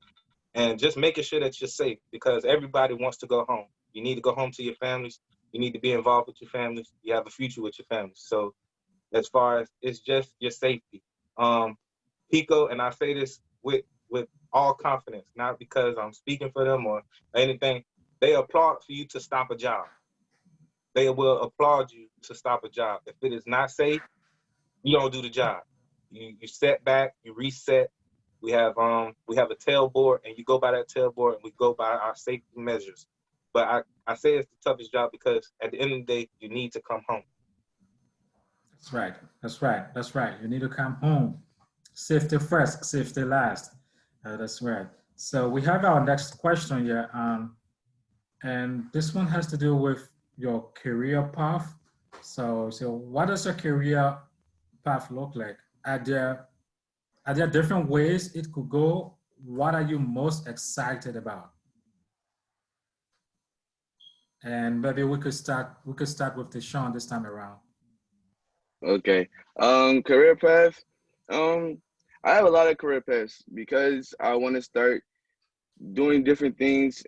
and just making sure that you're safe because everybody wants to go home. You need to go home to your families. You need to be involved with your families. You have a future with your families. So as far as it's just your safety. Pico, and I say this with all confidence, not because I'm speaking for them or anything, they applaud for you to stop a job. They will applaud you to stop a job. If it is not safe, you don't do the job. You set back, you reset. We have a tailboard, and you go by that tailboard, and we go by our safety measures. But I say it's the toughest job because at the end of the day, you need to come home. That's right. That's right. That's right. You need to come home. Safety first, safety last. That's right. So we have our next question here, and this one has to do with your career path. So what does your career path look like? Are there different ways it could go? What are you most excited about? And maybe we could start with Deshaun this time around. Okay. Career path. I have a lot of career paths because I want to start doing different things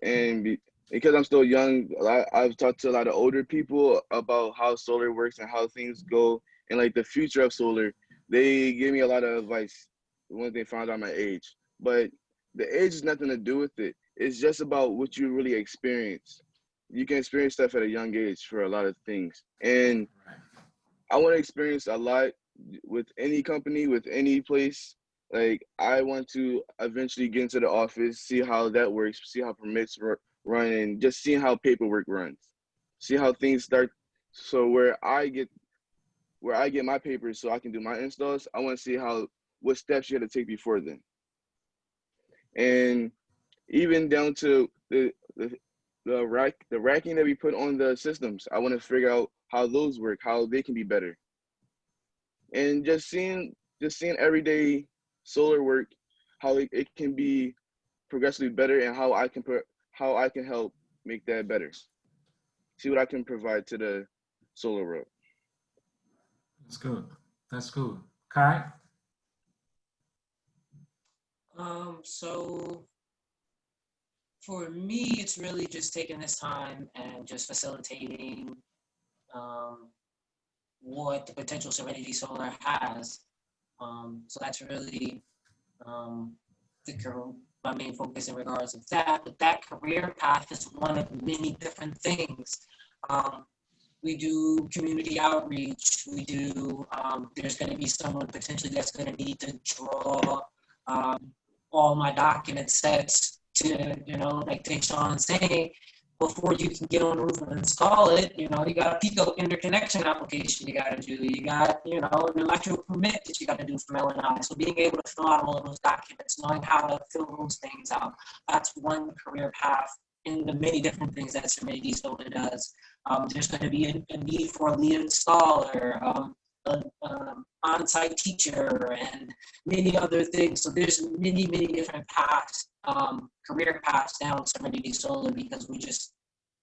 because I'm still young. I've talked to a lot of older people about how solar works and how things go and like the future of solar. They give me a lot of advice once they found out my age. But the age has nothing to do with it. It's just about what you really experience. You can experience stuff at a young age for a lot of things. And I want to experience a lot with any company, with any place. Like I want to eventually get into the office, see how that works, see how permits run, and just see how paperwork runs, see how things start. So where I get my papers, so I can do my installs. I want to see what steps you had to take before then, and even down to the racking that we put on the systems. I want to figure out how those work, how they can be better, and just seeing everyday solar work, how it can be progressively better, and how I can help make that better. See what I can provide to the solar world. That's good. That's good. Kai? So for me, it's really just taking this time and just facilitating what the potential Serenity Solar has. So that's really my main focus in regards to that. But that career path is one of many different things. We do community outreach. We do, there's going to be someone potentially that's going to need to draw all my document sets to, like Deshaun saying, before you can get on the roof and install it, you got a PICO interconnection application you got to do. You got, an electrical permit that you got to do from LNI. So being able to fill out all of those documents, knowing how to fill those things out, that's one career path in the many different things that Serenity Solar does. There's going to be a need for a lead installer, an on-site teacher, and many other things. So there's many different paths, career paths down Serenity Solar, because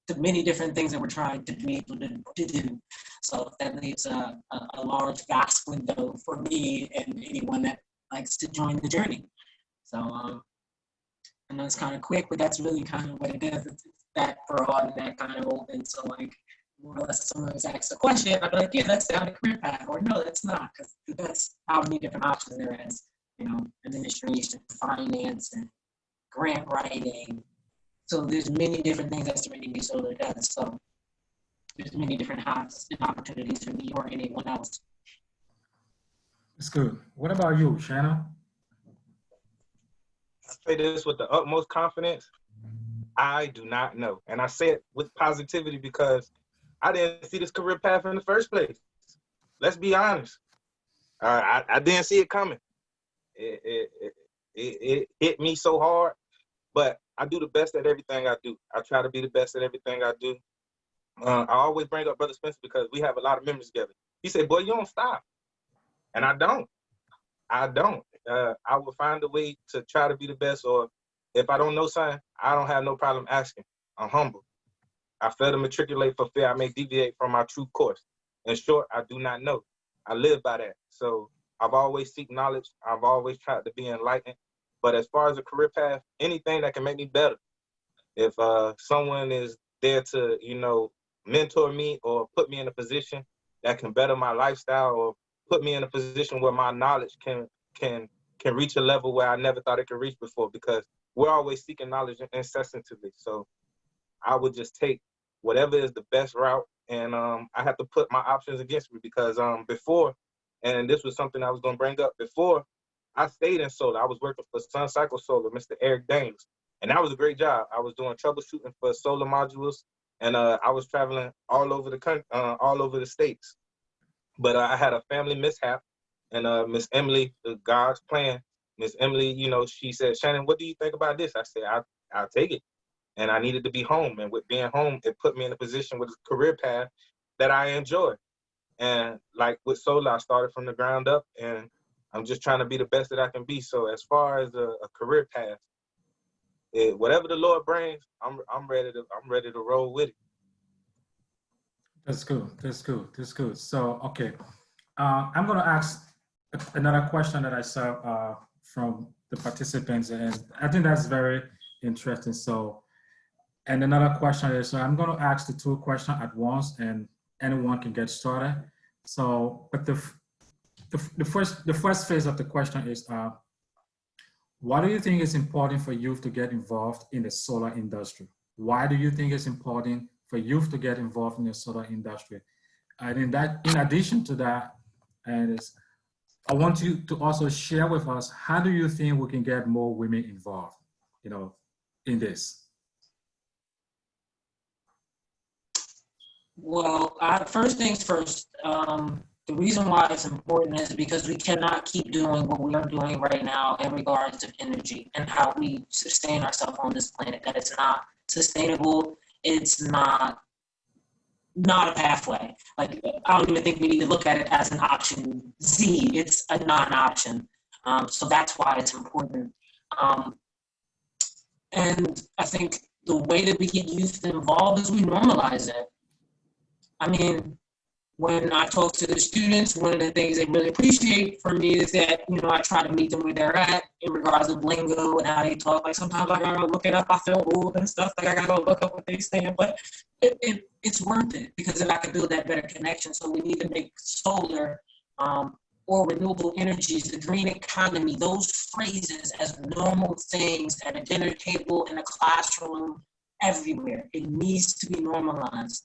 the many different things that we're trying to be able to do. So that leaves a large, vast window for me and anyone that likes to join the journey. So I know it's kind of quick, but that's really kind of what it is. It's that broad and that kind of open. So like, more or less, if someone asks a question, I'd be like, yeah, that's down the career path, or no, that's not, because that's how many different options there is. Administration, finance, and grant writing. So there's many different things that Serenity Solar does. So there's many different paths and opportunities for me or anyone else. It's good. What about you, Shanna? I say this with the utmost confidence. I do not know. And I say it with positivity because I didn't see this career path in the first place. Let's be honest. I didn't see it coming. It hit me so hard, but I do the best at everything I do. I try to be the best at everything I do. I always bring up Brother Spencer because we have a lot of memories together. He said, boy, you don't stop. And I don't. I will find a way to try to be the best, or if I don't know something, I don't have no problem asking. I'm humble. I fail to matriculate for fear I may deviate from my true course. In short, I do not know. I live by that. So I've always seek knowledge. I've always tried to be enlightened. But as far as a career path, anything that can make me better. If someone is there to, mentor me or put me in a position that can better my lifestyle, or put me in a position where my knowledge can reach a level where I never thought it could reach before, because we're always seeking knowledge incessantly. So I would just take whatever is the best route, and I have to put my options against me, because before, and this was something I was going to bring up, before I stayed in solar, I was working for Sun Cycle Solar, Mr. Eric Daniels, and that was a great job. I was doing troubleshooting for solar modules, and I was traveling all over the country, all over the states. But I had a family mishap, and Miss Emily, God's plan, Miss Emily, she said, Shannon, what do you think about this? I said, I'll take it. And I needed to be home. And with being home, it put me in a position with a career path that I enjoy. And like with solar, I started from the ground up, and I'm just trying to be the best that I can be. So as far as a career path, whatever the Lord brings, I'm ready to roll with it. That's good. That's good. That's good. So, okay. I'm going to ask another question that I saw from the participants, and I think that's very interesting. So, and another question is, so I'm going to ask the two questions at once, and anyone can get started. So, but the first phase of the question is, why do you think it's important for youth to get involved in the solar industry? Why do you think it's important for youth to get involved in the solar industry? And in addition to that, I want you to also share with us, how do you think we can get more women involved, in this? Well, first things first, the reason why it's important is because we cannot keep doing what we are doing right now in regards to energy and how we sustain ourselves on this planet. That it's not sustainable. It's not a pathway. Like, I don't even think we need to look at it as an option Z. It's a non-option. So that's why it's important. And I think the way that we get youth involved is we normalize it. I mean, when I talk to the students, one of the things they really appreciate from me is that, I try to meet them where they're at in regards to lingo and how they talk. Like, sometimes I gotta look it up, I feel old and stuff, like I gotta look up what they saying, but it's worth it, because then I can build that better connection. So we need to make solar or renewable energies, the green economy, those phrases as normal things at a dinner table, in a classroom, everywhere. It needs to be normalized.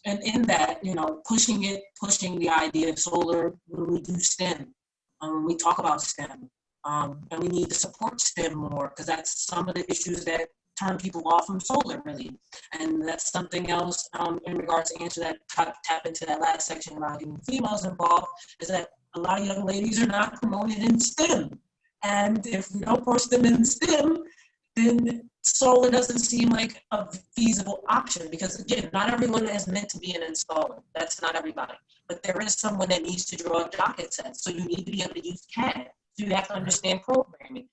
And in that, pushing the idea of solar, when we do STEM, when we talk about STEM, and we need to support STEM more, because that's some of the issues that turn people off from solar, really. And that's something else in regards to answer that, tap into that last section about getting females involved, is that a lot of young ladies are not promoted in STEM. And if we don't push them in STEM, then solar doesn't seem like a feasible option, because again, not everyone is meant to be an installer. That's not everybody. But there is someone that needs to draw docket sets. So you need to be able to use CAD. So you have to understand programming.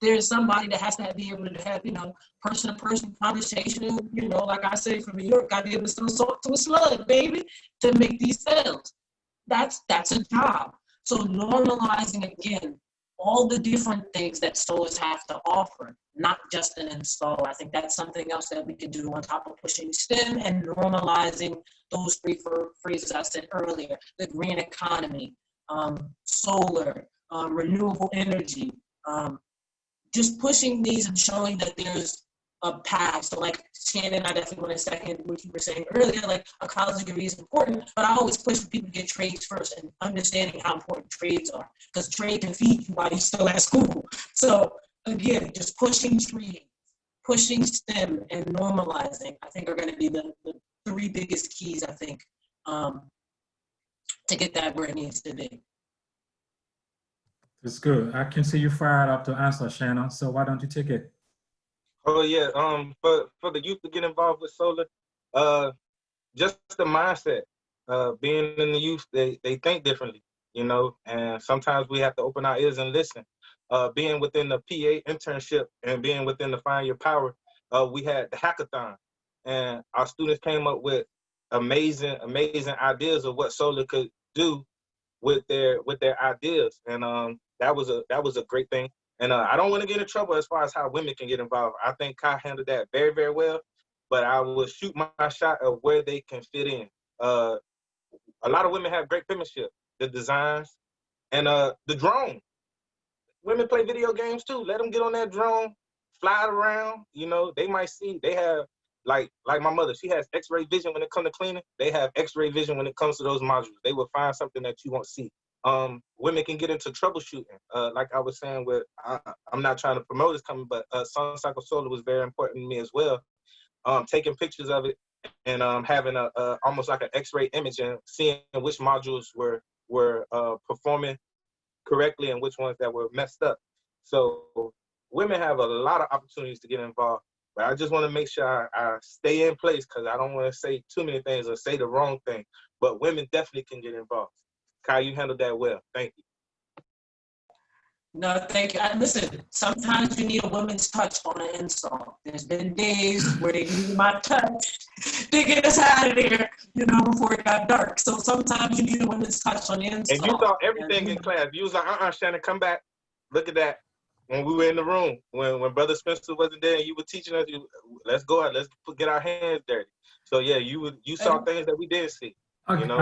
There's somebody that has to be able to have, person-to-person conversation, like I say from New York, got to be able to sell salt to a slug, baby, to make these sales. That's a job. So normalizing, again, all the different things that solars have to offer, not just an install. I think that's something else that we can do on top of pushing STEM and normalizing those three phrases I said earlier: the green economy, solar, renewable energy, just pushing these and showing that there's a path. So like Shannon, I definitely want to second what you were saying earlier, like a college degree is important, but I always push for people to get trades first and understanding how important trades are, because trade can feed you while you're still at school. So again, just pushing trade, pushing STEM, and normalizing, I think are going to be the three biggest keys, I think, to get that where it needs to be. It's good. I can see you fired up to answer, Shannon. So why don't you take it? Oh yeah. For the youth to get involved with solar, just the mindset. Being in the youth, they think differently, and sometimes we have to open our ears and listen. Being within the PA internship and being within the Find Your Power, we had the hackathon, and our students came up with amazing ideas of what solar could do with their ideas, and that was a great thing. And I don't want to get in trouble as far as how women can get involved. I think Kai handled that very, very well, but I will shoot my shot of where they can fit in. A lot of women have great penmanship, the designs, and the drone. Women play video games too. Let them get on that drone, fly it around. They might see, they have, like my mother, she has X-ray vision when it comes to cleaning. They have X-ray vision when it comes to those modules. They will find something that you won't see. Women can get into troubleshooting. Like I was saying, I'm not trying to promote this coming, but Sun Cycle Solar was very important to me as well. Taking pictures of it and having almost like an X-ray image and seeing which modules were performing correctly and which ones that were messed up. So women have a lot of opportunities to get involved, but I just want to make sure I stay in place, because I don't want to say too many things or say the wrong thing. But women definitely can get involved. Kai, you handled that well. Thank you. No, thank you. Listen, sometimes you need a woman's touch on an install. There's been days where they needed my touch to get us out of there, you know, before it got dark. So sometimes you need a woman's touch on the install. And you saw everything in class. You was like, Shannon, come back. Look at that. When we were in the room, when Brother Spencer wasn't there and you were teaching us, let's go out, let's get our hands dirty. So yeah, you saw things that we didn't see. Okay, you know?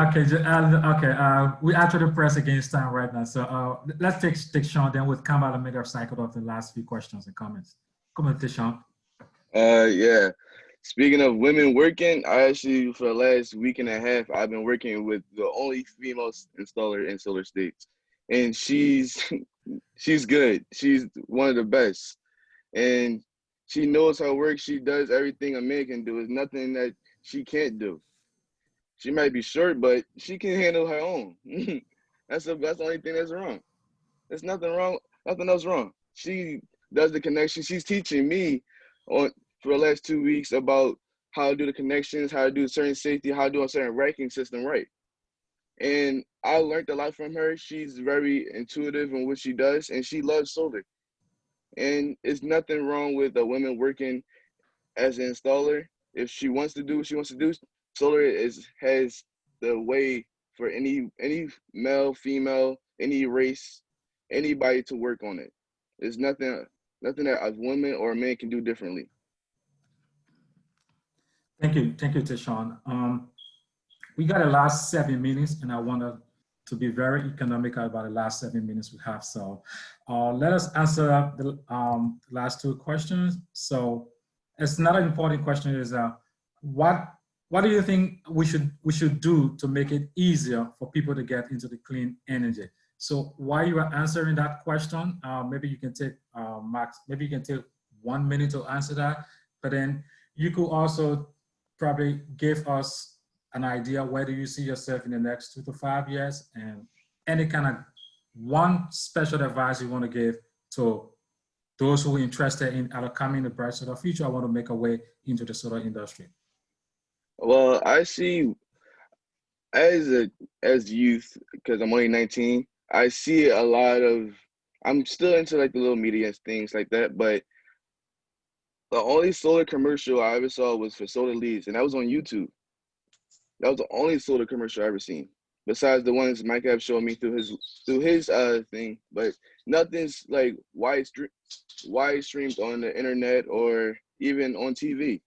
We actually press against time right now. So let's take Sean, then we'll come out and make our cycle of the last few questions and comments. Come on, Sean. Yeah. Speaking of women working, I actually, for the last week and a half, I've been working with the only female installer in Solar States. And she's good. She's one of the best. And she knows how it works. She does everything a man can do. There's nothing that she can't do. She might be short, but she can handle her own. That's the only thing that's wrong. There's nothing wrong, nothing else wrong. She does the connection. She's teaching me for the last 2 weeks about how to do the connections, how to do certain safety, how to do a certain racking system right. And I learned a lot from her. She's very intuitive in what she does, and she loves solar. And it's nothing wrong with a woman working as an installer. If she wants to do what she wants to do, solar has the way for any male, female, any race, anybody to work on it. There's nothing that a woman or a man can do differently. Thank you, Tashawn. We got the last 7 minutes, and I want to be very economical about the last 7 minutes we have. So let us answer the last 2 questions. So it's not an important question. Is what do you think we should do to make it easier for people to get into the clean energy? So while you are answering that question, maybe you can take Max. Maybe you can take 1 minute to answer that. But then you could also probably give us an idea, where do you see yourself in the next 2 to 5 years, and any kind of one special advice you want to give to those who are interested in either coming in the bright solar future or want to make a way into the solar industry. Well, I see as youth, because I'm only 19, I see a lot of, I'm still into like the little media things like that, but the only solar commercial I ever saw was for solar leads, and that was on YouTube. That was the only solar commercial I ever seen, besides the ones Mike have showed me through his thing. But nothing's like wide streamed on the internet or even on TV.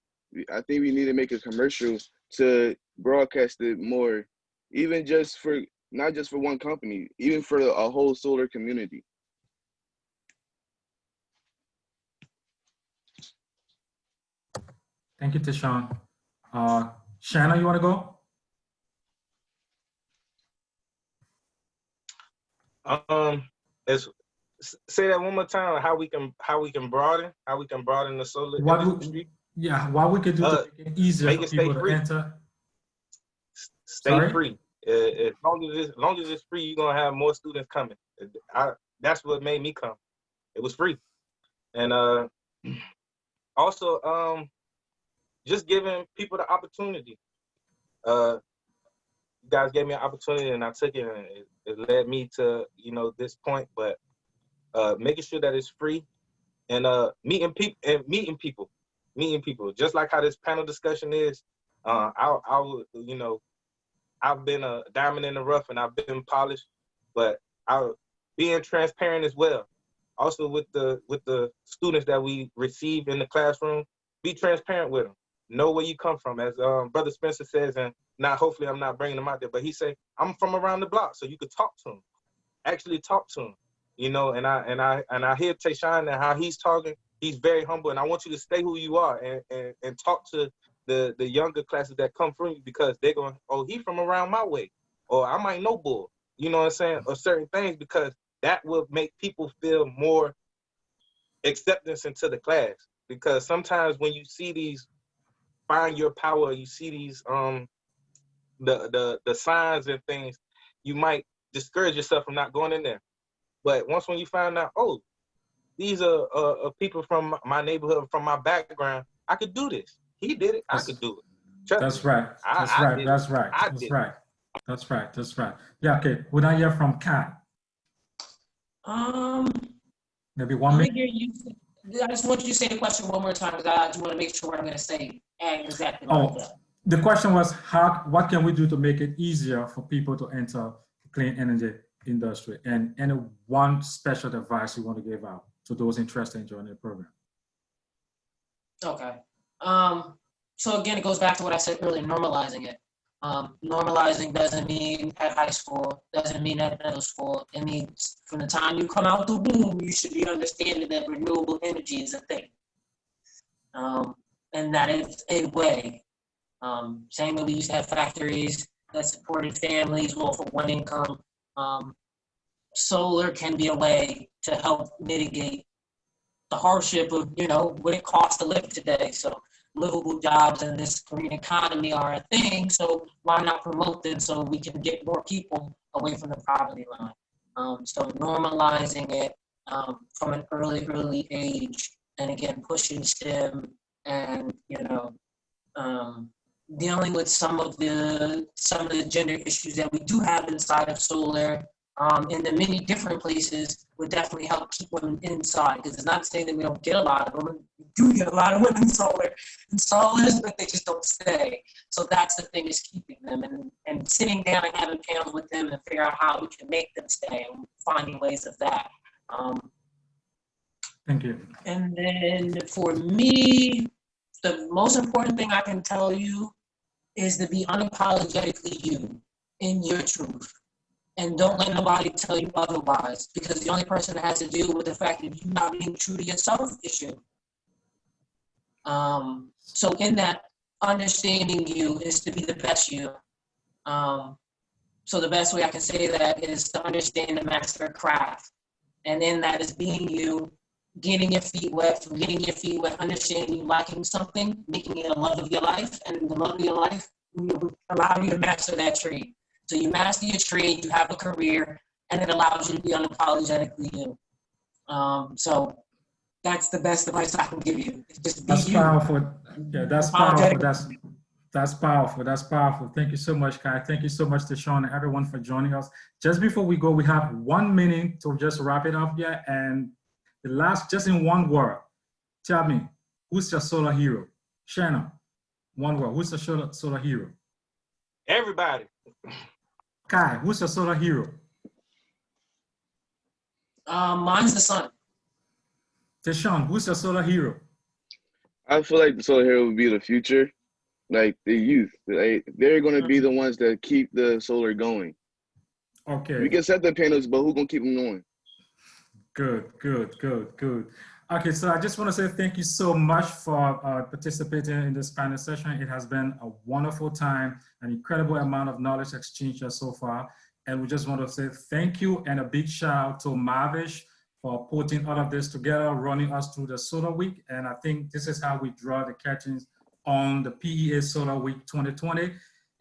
I think we need to make a commercial to broadcast it more, even just for not just for one company, even for a whole solar community. Thank you, Tashawn. Shanna, you want to go? Say that one more time. How we can broaden the solar industry. Yeah, what we could do to make it easier for people to enter. Stay free. As long as it's free, you're gonna have more students coming. That's what made me come. It was free, and also just giving people the opportunity. You guys gave me an opportunity, and I took it, and it led me to this point. But making sure that it's free, and meeting people. Just like how this panel discussion is. I've been a diamond in the rough, and I've been polished, but being transparent as well. Also with the students that we receive in the classroom, be transparent with them. Know where you come from, as Brother Spencer says, and hopefully I'm not bringing them out there, but he say I'm from around the block, so you could talk to him, actually talk to him, And I hear Tayshawn and how he's talking. He's very humble, and I want you to stay who you are and talk to the younger classes that come from you, because they're going, oh, he from around my way, or I might know bull, you know what I'm saying, or certain things, because that will make people feel more acceptance into the class. Because sometimes when you see these find your power, you see these the signs and things, you might discourage yourself from not going in there. But when you find out, oh, these are people from my neighborhood, from my background, I could do this. He did it. I could do it. That's right. Yeah. Okay. We're not hear from Kat. Maybe 1 Let me minute? hear you. I just want you to say the question one more time because I just want to make sure what I'm going to say exactly like Oh, that. the question was, what can we do to make it easier for people to enter the clean energy industry? And any one special advice you want to give out to those interested in joining the program? Okay. So again, it goes back to what I said earlier, normalizing it. Normalizing doesn't mean at high school, doesn't mean at middle school. It means from the time you come out the womb, you should be understanding that renewable energy is a thing. And that is a way. Same way we used to have factories that supported families, well, for one income. Solar can be a way to help mitigate the hardship of, what it costs to live today. So livable jobs in this green economy are a thing. So why not promote them so we can get more people away from the poverty line? So normalizing it from an early age, and again, pushing STEM and, dealing with some of the gender issues that we do have inside of solar in the many different places would definitely help keep women inside. Because it's not saying that we don't get a lot of women. We do get a lot of women installers, but they just don't stay. So that's the thing, is keeping them and sitting down and having panels with them and figure out how we can make them stay and finding ways of that. Thank you. And then for me, the most important thing I can tell you is to be unapologetically you in your truth. And don't let nobody tell you otherwise, because the only person that has to deal with the fact that you're not being true to yourself is you. So in that, understanding you is to be the best you. So the best way I can say that is to understand and master a craft. And in that is being you, getting your feet wet, from getting your feet wet, understanding you liking something, making it a love of your life, and the love of your life will allow you to master that trade. So you master your trade, you have a career, and it allows you to be unapologetically you. So that's the best advice I can give you. It's just be That's you. powerful. Yeah, that's powerful. That's powerful. That's powerful. Thank you so much, Kai. Thank you so much to Sean and everyone for joining us. Just before we go, we have 1 minute to just wrap it up here. And the last, just in one word, tell me, who's your solar hero? Shannon, one word. Who's your solar hero? Everybody. Kai, who's your solar hero? Mine's the sun. Deshaun, who's your solar hero? I feel like the solar hero would be the future, like the youth. They're going to be the ones that keep the solar going. Okay. We can set the panels, but who's going to keep them going? Good. Okay, so I just want to say thank you so much for participating in this panel session. It has been a wonderful time, an incredible amount of knowledge exchanged so far. And we just want to say thank you and a big shout out to Mavish for putting all of this together, running us through the Solar Week. And I think this is how we draw the curtains on the PEA Solar Week 2020.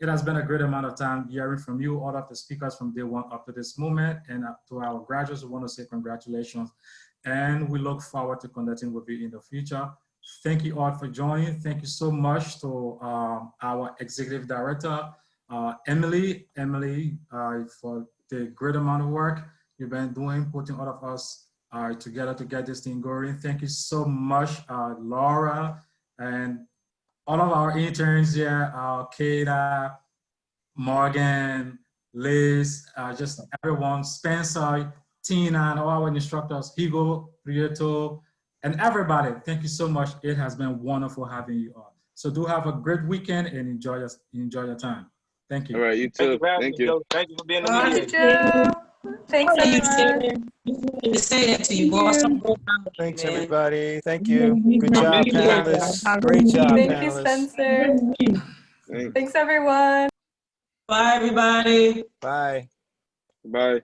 It has been a great amount of time hearing from you, all of the speakers from day one up to this moment. And to our graduates, we want to say congratulations. And we look forward to connecting with you in the future. Thank you all for joining. Thank you so much to our Executive Director, Emily, for the great amount of work you've been doing, putting all of us together to get this thing going. Thank you so much, Laura, and all of our interns here, Kata, Morgan, Liz, just everyone, Spencer, Tina, and all our instructors, Higo, Prieto, and everybody. Thank you so much. It has been wonderful having you all. So do have a great weekend and enjoy your time. Thank you. All right, you too. Thank you. Thank you for being the Thank you, mediator. Joe. Thanks, everyone. To say that to you, boss. Thanks, everybody. Thank you. Good job, panelists. Great job, Thank you, panelists. Spencer. Thanks, everyone. Bye, everybody. Bye. Bye.